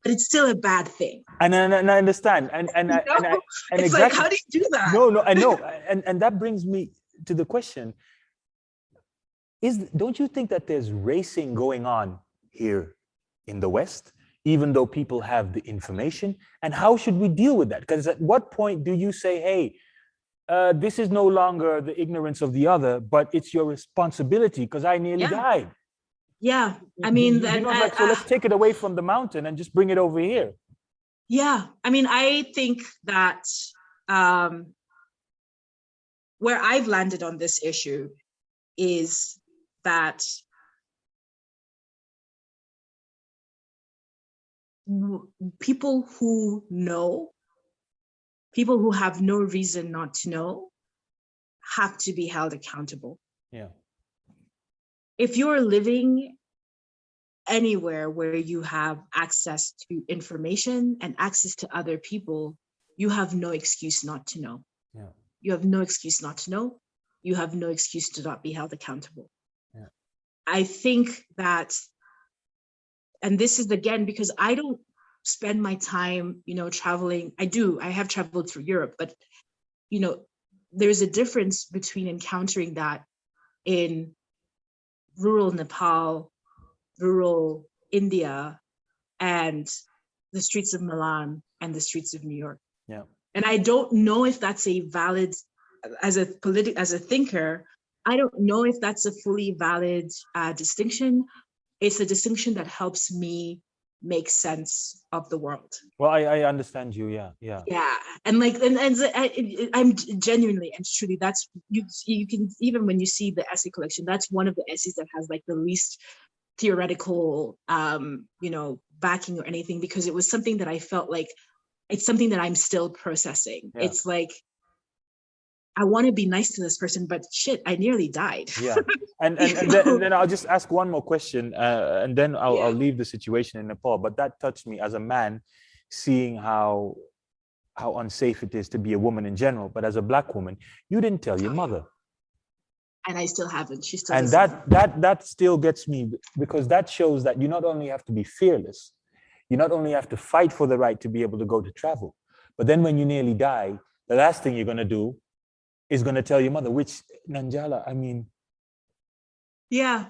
[SPEAKER 2] But it's still a bad thing.
[SPEAKER 1] And I understand. And
[SPEAKER 2] it's
[SPEAKER 1] exactly,
[SPEAKER 2] like, how do you do that?
[SPEAKER 1] No, I know. And that brings me to the question: don't you think that there's racing going on here in the West, even though people have the information? And how should we deal with that? Because at what point do you say, hey, this is no longer the ignorance of the other, but it's your responsibility because I nearly died?
[SPEAKER 2] Yeah, I mean,
[SPEAKER 1] so let's take it away from the mountain and just bring it over here.
[SPEAKER 2] Yeah, I mean, I think that where I've landed on this issue is that people who have no reason not to know, have to be held accountable.
[SPEAKER 1] Yeah.
[SPEAKER 2] If you're living anywhere where you have access to information and access to other people, you have no excuse not to know.
[SPEAKER 1] Yeah.
[SPEAKER 2] You have no excuse not to know. You have no excuse to not be held accountable.
[SPEAKER 1] Yeah.
[SPEAKER 2] I think that, and this is again, because I don't spend my time, traveling. I have traveled through Europe, but, there's a difference between encountering that in rural Nepal, rural India, and the streets of Milan and the streets of New York.
[SPEAKER 1] Yeah.
[SPEAKER 2] And I don't know if that's a valid, as a thinker, I don't know if that's a fully valid distinction. It's a distinction that helps me make sense of the world.
[SPEAKER 1] Well, I understand you. Yeah.
[SPEAKER 2] And I'm genuinely and truly, that's you can, even when you see the essay collection, that's one of the essays that has like the least theoretical backing or anything, because it was something that I felt like it's something that I'm still processing. Yeah. It's like, I want to be nice to this person, but shit, I nearly died.
[SPEAKER 1] Yeah. And then I'll just ask one more question, and then I'll leave the situation in Nepal. But that touched me as a man, seeing how unsafe it is to be a woman in general. But as a Black woman, you didn't tell your mother.
[SPEAKER 2] And I still haven't. She still.
[SPEAKER 1] And that still gets me, because that shows that you not only have to be fearless, you not only have to fight for the right to be able to go to travel, but then when you nearly die, the last thing you're going to do is going to tell your mother, which, Nanjala, I mean.
[SPEAKER 2] Yeah.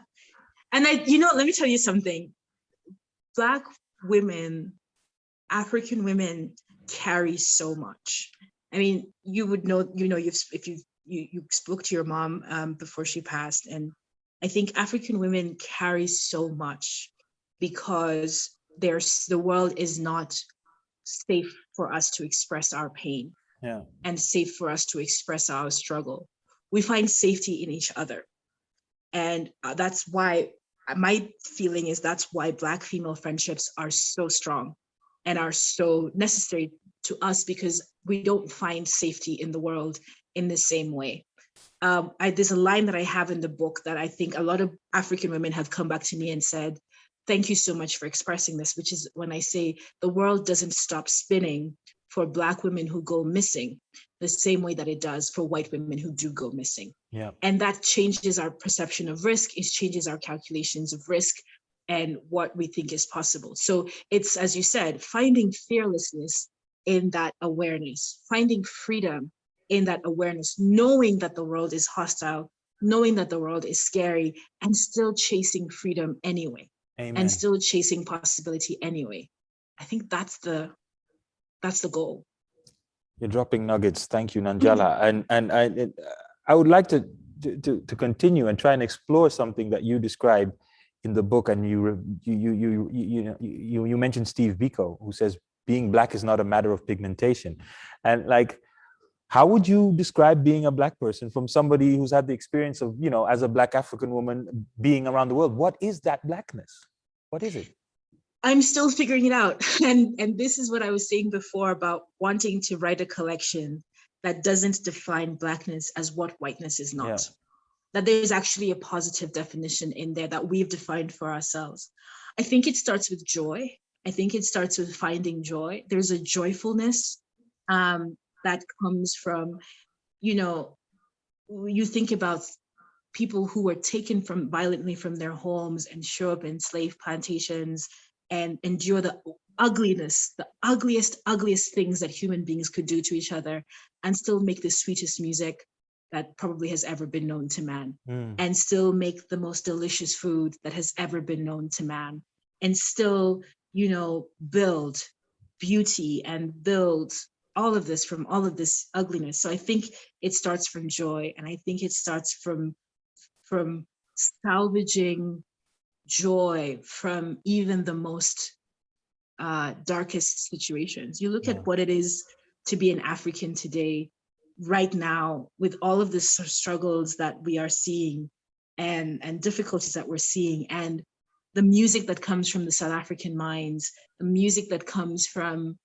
[SPEAKER 2] And let me tell you something. Black women, African women carry so much. I mean, you would know, if you spoke to your mom before she passed, and I think African women carry so much because the world is not safe for us to express our pain.
[SPEAKER 1] Yeah.
[SPEAKER 2] And safe for us to express our struggle. We find safety in each other. And that's why my feeling is that's why Black female friendships are so strong and are so necessary to us, because we don't find safety in the world in the same way. There's a line that I have in the book that I think a lot of African women have come back to me and said, thank you so much for expressing this, which is when I say the world doesn't stop spinning for Black women who go missing the same way that it does for white women who do go missing.
[SPEAKER 1] Yeah.
[SPEAKER 2] And that changes our perception of risk. It changes our calculations of risk and what we think is possible. So it's, as you said, finding fearlessness in that awareness, finding freedom in that awareness, knowing that the world is hostile, knowing that the world is scary, and still chasing freedom anyway.
[SPEAKER 1] Amen.
[SPEAKER 2] And still chasing possibility anyway. I think that's the goal.
[SPEAKER 1] You're dropping nuggets. Thank you, Nanjala. And I would like to continue and try and explore something that you described in the book. And you mentioned Steve Biko, who says being Black is not a matter of pigmentation. And like, how would you describe being a Black person from somebody who's had the experience of, as a Black African woman being around the world? What is that Blackness? What is it?
[SPEAKER 2] I'm still figuring it out. And this is what I was saying before about wanting to write a collection that doesn't define Blackness as what whiteness is not. Yeah. That there's actually a positive definition in there that we've defined for ourselves. I think it starts with joy. I think it starts with finding joy. There's a joyfulness that comes from, you think about people who were taken violently from their homes and show up in slave plantations and endure the ugliness, the ugliest things that human beings could do to each other, and still make the sweetest music that probably has ever been known to man, and still make the most delicious food that has ever been known to man, and still, build beauty and build all of this from all of this ugliness. So I think it starts from joy, and I think it starts from salvaging joy from even the most darkest situations. You look at what it is to be an African today, right now, with all of the struggles that we are seeing and difficulties that we're seeing, and the music that comes from the South African mines, the music that comes from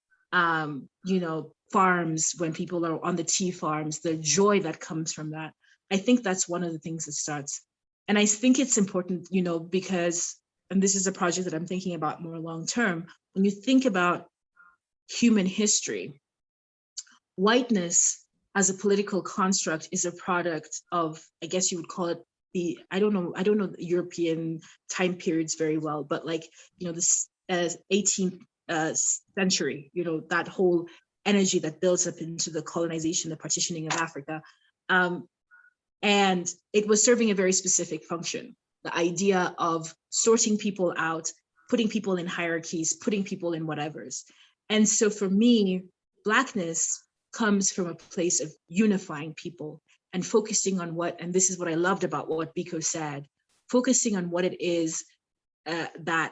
[SPEAKER 2] farms when people are on the tea farms, the joy that comes from that. I think that's one of the things that starts. And I think it's important, because, and this is a project that I'm thinking about more long-term, when you think about human history, whiteness as a political construct is a product of, I guess you would call it I don't know the European time periods very well, but this 18th century, that whole energy that builds up into the colonization, the partitioning of Africa. And it was serving a very specific function, the idea of sorting people out, putting people in hierarchies, putting people in whatevers. And so for me, Blackness comes from a place of unifying people and focusing on and this is what I loved about what Biko said, focusing on what it is that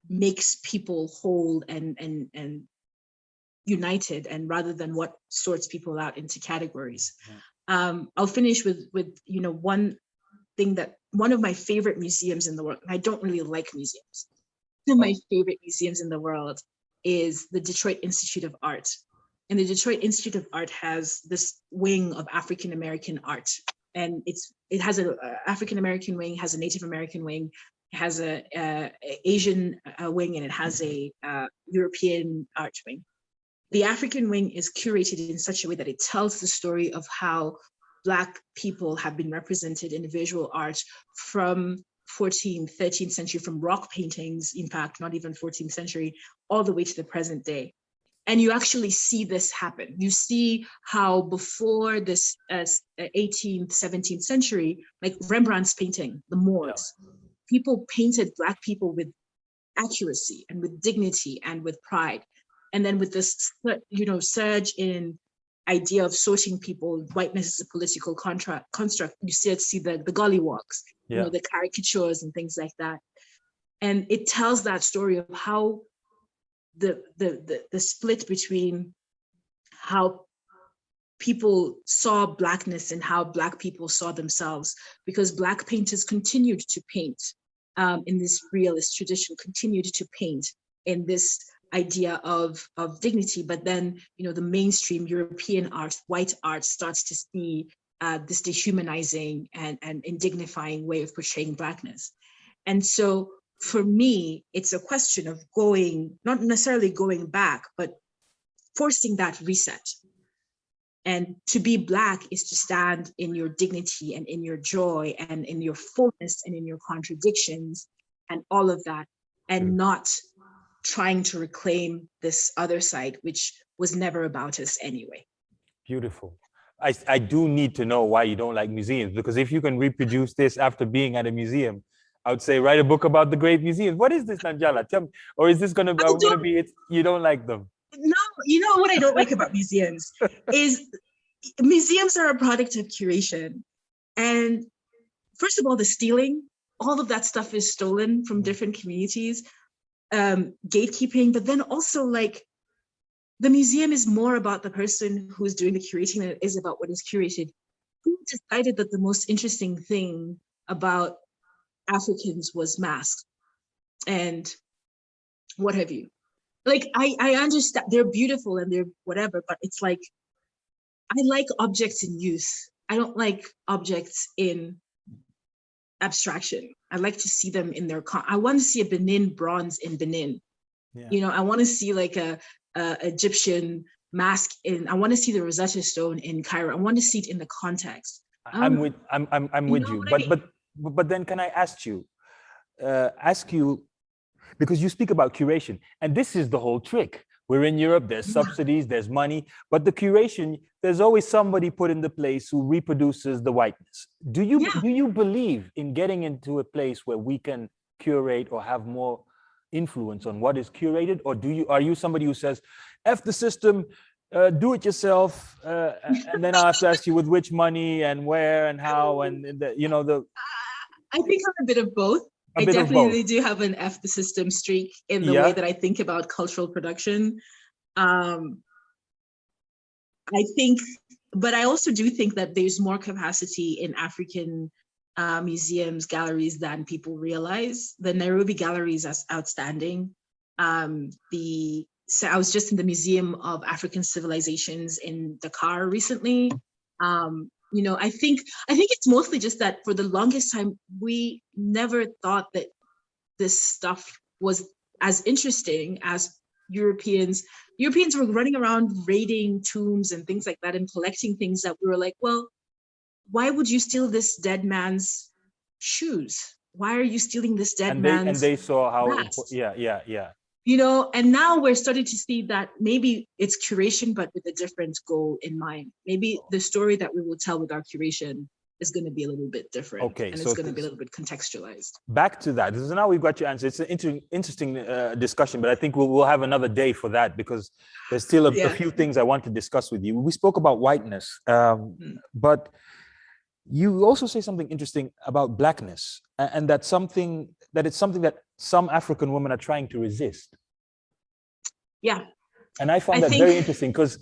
[SPEAKER 2] makes people whole and united, and rather than what sorts people out into categories. I'll finish with one of my favorite museums in the world, and I don't really like museums. One of my favorite museums in the world is the Detroit Institute of Art. And the Detroit Institute of Art has this wing of African-American art. And it has an African-American wing, has a Native American wing, has a Asian wing, and it has a European art wing. The African wing is curated in such a way that it tells the story of how Black people have been represented in visual art from 14th, 13th century, from rock paintings, in fact, not even 14th century, all the way to the present day. And you actually see this happen. You see how before this 18th, 17th century, like Rembrandt's painting, the Moors, people painted Black people with accuracy and with dignity and with pride. And then with this, surge in idea of sorting people, whiteness is a political construct, you see the gollywalks, the caricatures and things like that. And it tells that story of how the split between how people saw Blackness and how Black people saw themselves, because Black painters continued to paint in this realist tradition, continued to paint in this idea of dignity, but then the mainstream European art, white art, starts to see this dehumanizing and indignifying way of portraying Blackness. And so for me, it's a question of not necessarily going back, but forcing that reset. And to be Black is to stand in your dignity and in your joy and in your fullness and in your contradictions and all of that, and not trying to reclaim this other side, which was never about us anyway.
[SPEAKER 1] Beautiful. I do need to know why you don't like museums, because if you can reproduce this after being at a museum, I would say write a book about the great museums. What is this, Nanjala? Tell me, or is this gonna be you don't like them?
[SPEAKER 2] No, you know what I don't like about museums is museums are a product of curation. And first of all, the stealing, all of that stuff is stolen from different communities, gatekeeping, but then also like the museum is more about the person who's doing the curating than it is about what is curated. Who decided that the most interesting thing about Africans was masks and what have you? Like, I understand they're beautiful and they're whatever, but it's like, I like objects in use. I don't like objects in abstraction. I like to see them in their, I want to see a Benin bronze in Benin. Yeah. You know, I want to see like a Egyptian mask I want to see the Rosetta Stone in Cairo. I want to see it in the context.
[SPEAKER 1] I'm with you. But then can I ask you, because you speak about curation, and this is the whole trick. We're in Europe, there's subsidies, there's money, but the curation, there's always somebody put in the place who reproduces the whiteness. Do you believe in getting into a place where we can curate or have more influence on what is curated, or are you somebody who says, F the system, do it yourself, and then I'll have to ask you with which money and where and how and I
[SPEAKER 2] think I'm a bit of both. I definitely do have an F the system streak in the way that I think about cultural production. I think, but I also do think that there's more capacity in African museums, galleries than people realize. The Nairobi gallery is outstanding. So I was just in the Museum of African Civilizations in Dakar recently. You know, I think it's mostly just that for the longest time, we never thought that this stuff was as interesting as Europeans. Europeans were running around raiding tombs and things like that and collecting things that we were like, well, why would you steal this dead man's shoes? Why are you stealing this dead man's
[SPEAKER 1] and they saw how yeah.
[SPEAKER 2] You know, and now we're starting to see that maybe it's curation, but with a different goal in mind. Maybe the story that we will tell with our curation is going to be a little bit different. Okay, and so it's going to be a little bit contextualized.
[SPEAKER 1] Back to that. So now we've got your answer. It's an interesting discussion, but I think we'll have another day for that because there's still a few things I want to discuss with you. We spoke about whiteness, but you also say something interesting about Blackness, and it's something that some African women are trying to resist.
[SPEAKER 2] Yeah.
[SPEAKER 1] And I found that very interesting because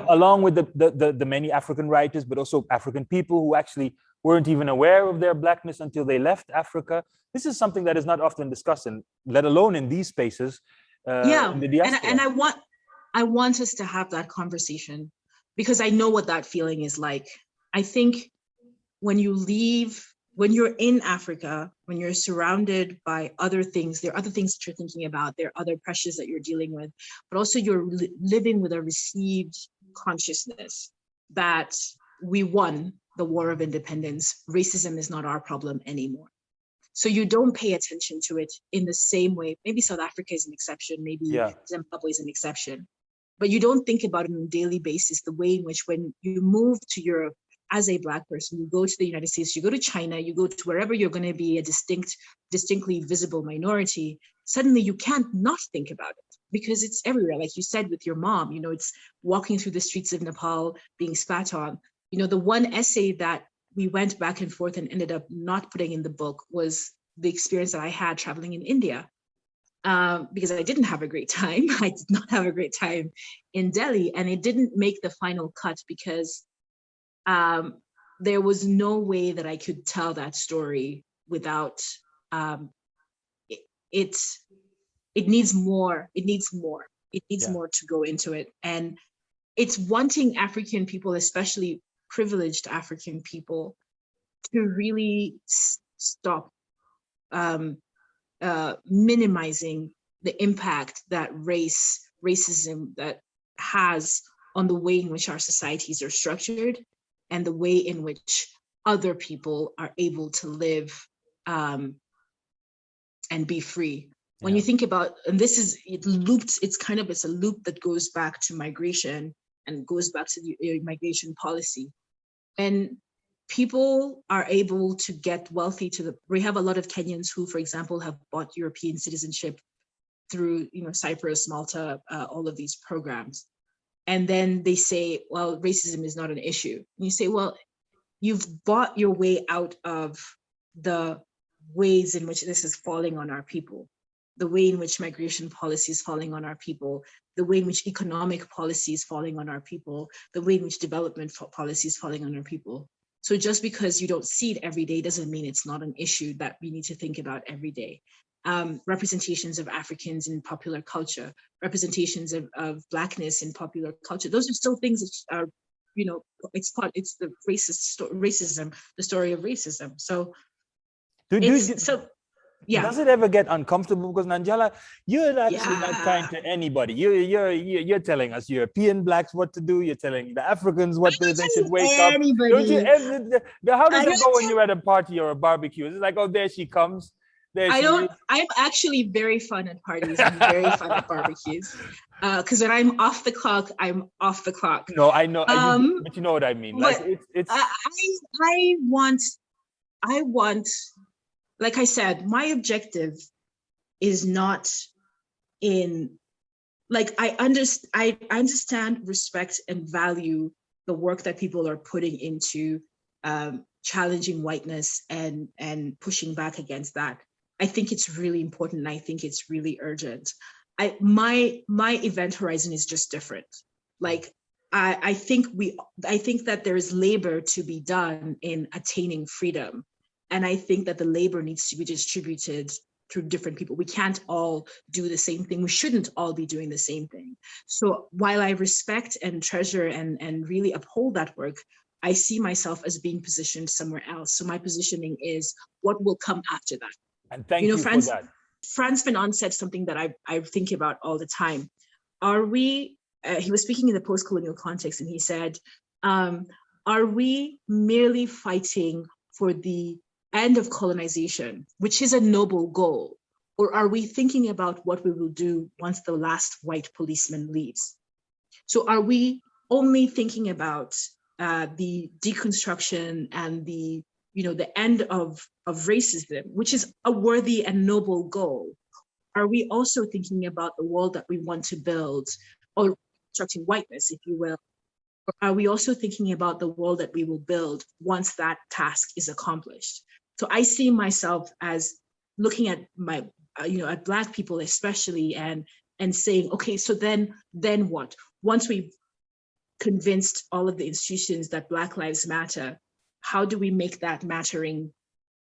[SPEAKER 1] along with the many African writers, but also African people who actually weren't even aware of their Blackness until they left Africa, this is something that is not often discussed, let alone in these spaces. In the diaspora.
[SPEAKER 2] And I want us to have that conversation because I know what that feeling is like. I think when you're in Africa, when you're surrounded by other things, there are other things that you're thinking about, there are other pressures that you're dealing with, but also you're living with a received consciousness that we won the War of Independence. Racism is not our problem anymore. So you don't pay attention to it in the same way. Maybe South Africa is an exception, maybe Zimbabwe is an exception, but you don't think about it on a daily basis, the way in which when you move to Europe, as a Black person, you go to the United States, you go to China, you go to wherever you're going to be a distinctly visible minority, suddenly you can't not think about it because it's everywhere. Like you said with your mom, you know, it's walking through the streets of Nepal, being spat on. You know, the one essay that we went back and forth and ended up not putting in the book was the experience that I had traveling in India. Because I didn't have a great time. I did not have a great time in Delhi, and it didn't make the final cut because there was no way that I could tell that story without it needs more. It needs more. It needs more to go into it. And it's wanting African people, especially privileged African people, to really stop minimizing the impact that racism that has on the way in which our societies are structured and the way in which other people are able to live and be free. When you think about, and this is, it's a loop that goes back to migration and goes back to the migration policy. And people are able to get wealthy we have a lot of Kenyans who, for example, have bought European citizenship through, Cyprus, Malta, all of these programs. And then they say, well, racism is not an issue. And you say, well, you've bought your way out of the ways in which this is falling on our people, the way in which migration policy is falling on our people, the way in which economic policy is falling on our people, the way in which development policy is falling on our people. So just because you don't see it every day doesn't mean it's not an issue that we need to think about every day. Representations of Africans in popular culture, representations of Blackness in popular culture, those are still things that are, it's the racism, the story of racism. So, yeah.
[SPEAKER 1] Does it ever get uncomfortable? Because Nanjala, you're actually not kind to anybody. You're telling us European blacks what to do. You're telling the Africans what they should wake
[SPEAKER 2] anybody.
[SPEAKER 1] up. Don't you? How does it go when you're at a party or a barbecue? It's like, oh, there she comes.
[SPEAKER 2] I'm actually very fun at parties. I'm very fun at barbecues. Because when I'm off the clock, I'm off the clock.
[SPEAKER 1] No, I know, but you know what I mean. Like it's.
[SPEAKER 2] I want. Like I said, my objective is not in, like, I understand, respect, and value the work that people are putting into challenging whiteness and pushing back against that. I think it's really important, and I think it's really urgent. My event horizon is just different. Like, I think that there is labor to be done in attaining freedom. And I think that the labor needs to be distributed through different people. We can't all do the same thing. We shouldn't all be doing the same thing. So while I respect and treasure and really uphold that work, I see myself as being positioned somewhere else. So my positioning is what will come after that.
[SPEAKER 1] And thank you for that.
[SPEAKER 2] Frantz Fanon said something that I think about all the time. He was speaking in the post-colonial context, and he said, are we merely fighting for the end of colonization, which is a noble goal, or are we thinking about what we will do once the last white policeman leaves? So are we only thinking about the deconstruction and the end of racism, which is a worthy and noble goal? Are we also thinking about the world that we want to build, or constructing whiteness, if you will? Or are we also thinking about the world that we will build once that task is accomplished? So I see myself as looking at at Black people especially, and saying, okay, so then what? Once we've convinced all of the institutions that Black lives matter, how do we make that mattering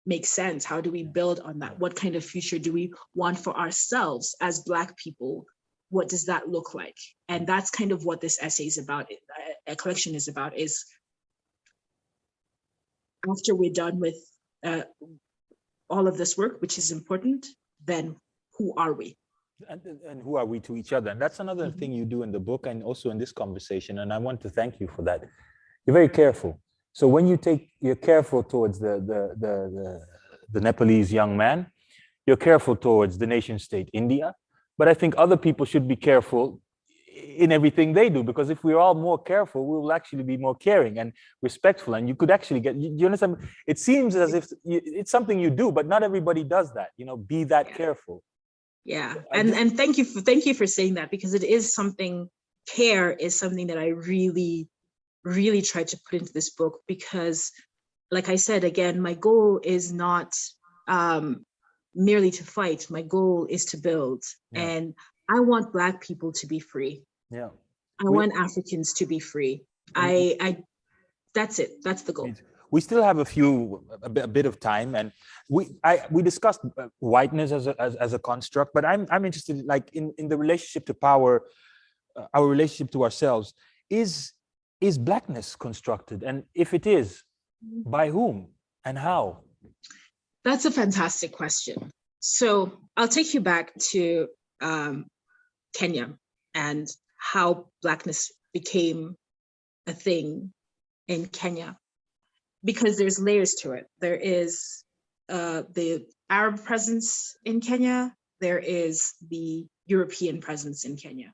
[SPEAKER 2] make sense? How do we build on that? What kind of future do we want for ourselves as Black people? What does that look like? And that's kind of what this essay is about, a collection is about, is after we're done with all of this work, which is important, then who are we?
[SPEAKER 1] And who are we to each other? And that's another thing you do in the book and also in this conversation. And I want to thank you for that. You're very careful. So when you're careful towards the Nepalese young man, you're careful towards the nation state India. But I think other people should be careful in everything they do, because if we're all more careful, we will actually be more caring and respectful. And you could actually get, you understand? It seems as if it's something you do, but not everybody does that, be that careful.
[SPEAKER 2] Yeah, and thank you for saying that, because it is something, care is something that I really, really tried to put into this book, because like I said, again, my goal is not merely to fight. My goal is to build. Yeah. And I want Black people to be free.
[SPEAKER 1] Yeah.
[SPEAKER 2] I want Africans to be free. That's it. That's the goal.
[SPEAKER 1] We still have a bit of time, and we discussed whiteness as a construct, but I'm interested, like, in the relationship to power, our relationship to ourselves. Is Blackness constructed? And if it is, by whom and how?
[SPEAKER 2] That's a fantastic question. So I'll take you back to Kenya and how Blackness became a thing in Kenya, because there's layers to it. There is the Arab presence in Kenya. There is the European presence in Kenya.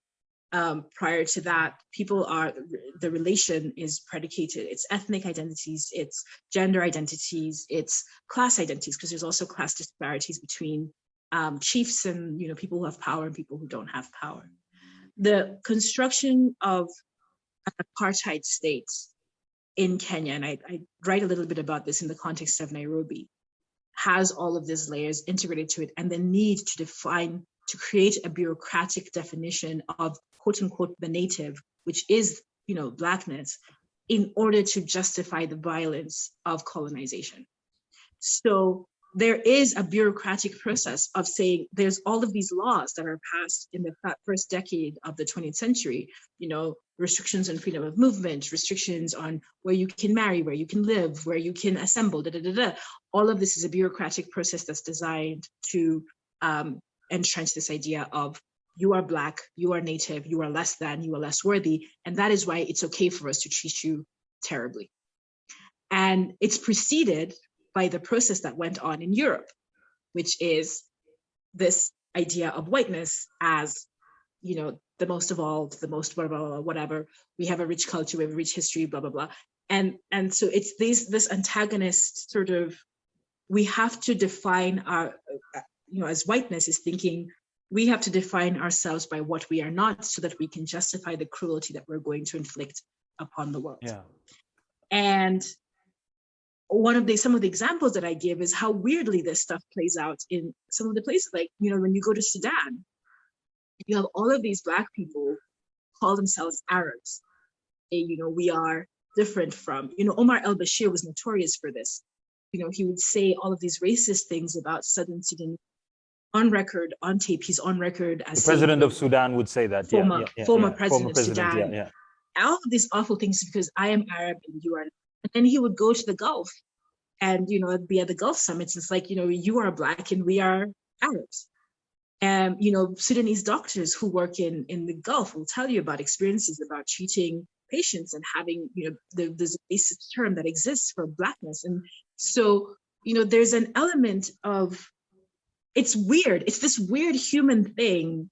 [SPEAKER 2] Prior to that, the relation is predicated. It's ethnic identities, it's gender identities, it's class identities, because there's also class disparities between chiefs and people who have power and people who don't have power. The construction of an apartheid state in Kenya, and I write a little bit about this in the context of Nairobi, has all of these layers integrated to it, and the need to create a bureaucratic definition of quote unquote the native, which is Blackness, in order to justify the violence of colonization. So there is a bureaucratic process of saying there's all of these laws that are passed in the first decade of the 20th century, restrictions on freedom of movement, restrictions on where you can marry, where you can live, where you can assemble, All of this is a bureaucratic process that's designed to entrench this idea of you are Black, you are Native, you are less than, you are less worthy. And that is why it's okay for us to treat you terribly. And it's preceded by the process that went on in Europe, which is this idea of whiteness as, the most evolved, the most blah, blah, blah, whatever. We have a rich culture, we have a rich history, blah, blah, blah. And so it's this antagonist sort of, we have to define our, as whiteness is thinking, we have to define ourselves by what we are not so that we can justify the cruelty that we're going to inflict upon the world.
[SPEAKER 1] Yeah.
[SPEAKER 2] And some of the examples that I give is how weirdly this stuff plays out in some of the places, like, when you go to Sudan, you have all of these Black people call themselves Arabs. We are different from, Omar al-Bashir was notorious for this. He would say all of these racist things about Southern Sudan on record, on tape. He's on record as
[SPEAKER 1] the president of Sudan would say that.
[SPEAKER 2] Former president of Sudan.
[SPEAKER 1] Yeah.
[SPEAKER 2] All of these awful things because I am Arab and you are. And then he would go to the Gulf and, be at the Gulf summits. It's like, you are Black and we are Arabs. And, Sudanese doctors who work in the Gulf will tell you about experiences about treating patients and having, there's a basic term that exists for Blackness. And so, there's an element of, it's weird. It's this weird human thing,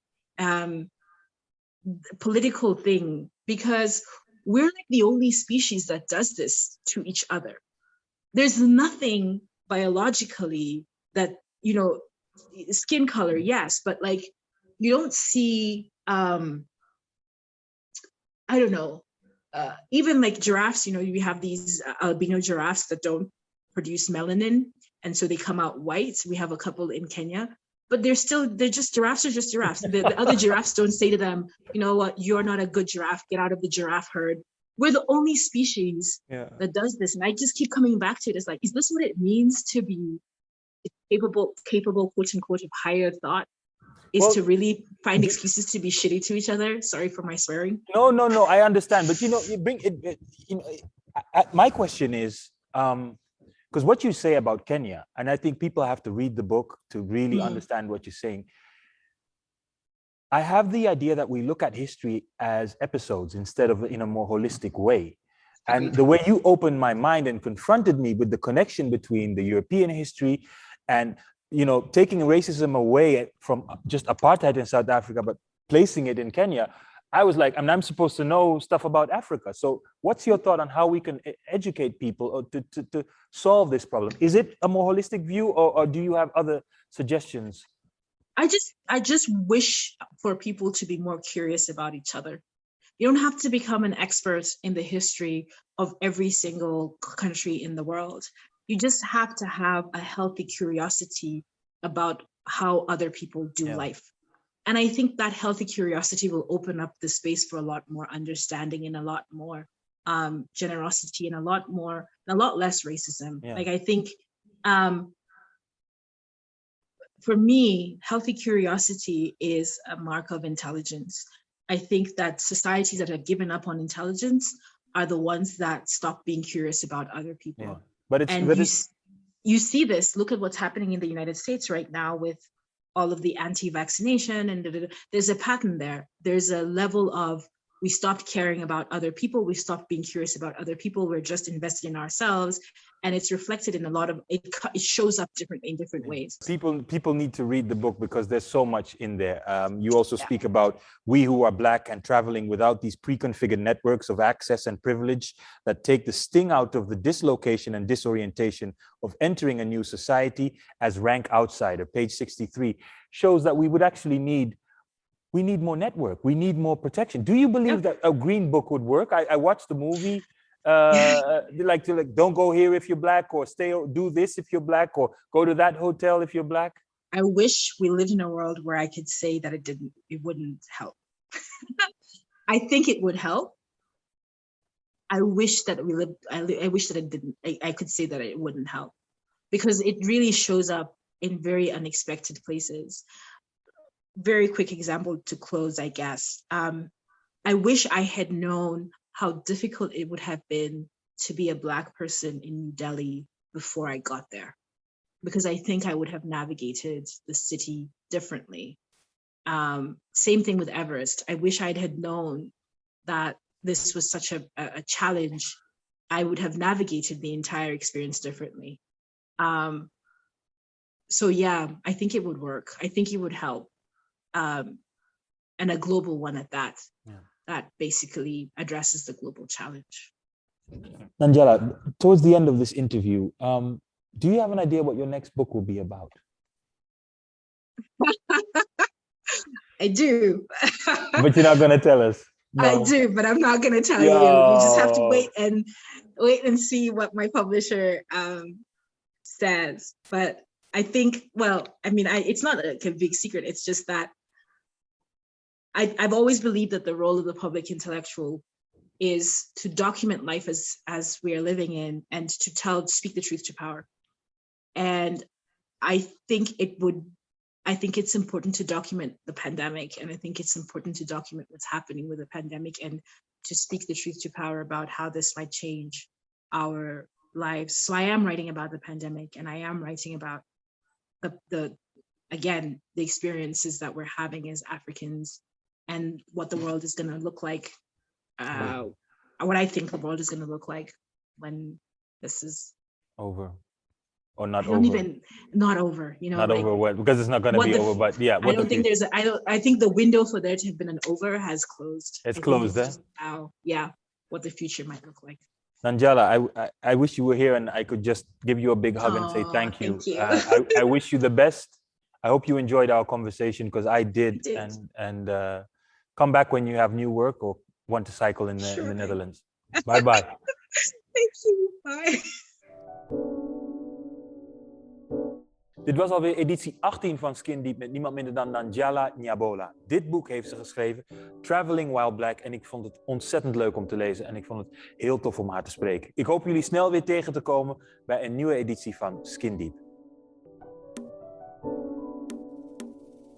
[SPEAKER 2] political thing, because we're like the only species that does this to each other. There's nothing biologically that, skin color, yes, but like you don't see, I don't know, even like giraffes, you have these albino giraffes that don't produce melanin. And so they come out white. We have a couple in Kenya, but they're just giraffes are just giraffes. The other giraffes don't say to them, you know what, you're not a good giraffe, get out of the giraffe herd. We're the only species that does this. And I just keep coming back to it. It's like, is this what it means to be capable, quote unquote, of higher thought? To really find excuses to be shitty to each other? Sorry for my swearing.
[SPEAKER 1] No, I understand. But, you bring it, my question is, because what you say about Kenya, and I think people have to read the book to really understand what you're saying. I have the idea that we look at history as episodes instead of in a more holistic way. And the way you opened my mind and confronted me with the connection between the European history and, taking racism away from just apartheid in South Africa, but placing it in Kenya, I was like, I'm supposed to know stuff about Africa. So what's your thought on how we can educate people to solve this problem? Is it a more holistic view or do you have other suggestions?
[SPEAKER 2] I just wish for people to be more curious about each other. You don't have to become an expert in the history of every single country in the world. You just have to have a healthy curiosity about how other people do life. And I think that healthy curiosity will open up the space for a lot more understanding and a lot more generosity and a lot less racism. Like I think for me, healthy curiosity is a mark of intelligence. I think that societies that have given up on intelligence are the ones that stop being curious about other people.
[SPEAKER 1] Yeah. But
[SPEAKER 2] you see this, look at what's happening in the United States right now with all of the anti-vaccination and there's a pattern there. There's a level of, we stopped caring about other people. We stopped being curious about other people. We're just invested in ourselves. And it's reflected in a lot of, it shows up differently in different ways.
[SPEAKER 1] People need to read the book because there's so much in there. You also speak about we who are Black and traveling without these pre-configured networks of access and privilege that take the sting out of the dislocation and disorientation of entering a new society as rank outsider. Page 63 shows that we would actually need more network. We need more protection. Do you believe that a green book would work? I watched the movie. Like don't go here if you're Black, or do this if you're Black, or go to that hotel if you're Black.
[SPEAKER 2] I wish we lived in a world where I could say that it wouldn't help. I think it would help. I wish that I wish that it didn't. I could say that it wouldn't help, because it really shows up in very unexpected places. Very quick example to close, I guess. I wish I had known how difficult it would have been to be a Black person in New Delhi before I got there, because I think I would have navigated the city differently. Same thing with Everest. I wish I had known that this was such a challenge. I would have navigated the entire experience differently. So yeah, I think it would work. I think it would help. And a global one at that. Yeah. That basically addresses the global challenge.
[SPEAKER 1] Nanjala, towards the end of this interview, do you have an idea what your next book will be about?
[SPEAKER 2] I do.
[SPEAKER 1] But you're not going to tell us. No.
[SPEAKER 2] I do, but I'm not going to tell you. You just have to wait and see what my publisher says. But I think, it's not a big secret. It's just that I've always believed that the role of the public intellectual is to document life as we are living in, and to speak the truth to power. And I think it's important to document the pandemic, and I think it's important to document what's happening with the pandemic, and to speak the truth to power about how this might change our lives. So I am writing about the pandemic, and I am writing about the experiences that we're having as Africans, and what the world is going to look like, what I think the world is going to look like when this is
[SPEAKER 1] over, or not over.
[SPEAKER 2] Not over,
[SPEAKER 1] Not over what? Because it's not going to be over. But yeah,
[SPEAKER 2] I don't think there's. I think the window for there to have been an over has closed.
[SPEAKER 1] It's closed, eh?
[SPEAKER 2] Now, yeah, what the future might look like.
[SPEAKER 1] Nanjala, I wish you were here and I could just give you a big hug and say thank you.
[SPEAKER 2] Thank you.
[SPEAKER 1] I wish you the best. I hope you enjoyed our conversation, because I did. And come back when you have new work or want to cycle in the Netherlands. Bye-bye.
[SPEAKER 2] Thank you. Bye.
[SPEAKER 1] Dit was alweer editie 18 van Skin Deep met niemand minder dan Nanjala Nyabola. Dit boek heeft ze geschreven, Traveling While Black. En ik vond het ontzettend leuk om te lezen en ik vond het heel tof om haar te spreken. Ik hoop jullie snel weer tegen te komen bij een nieuwe editie van Skin Deep.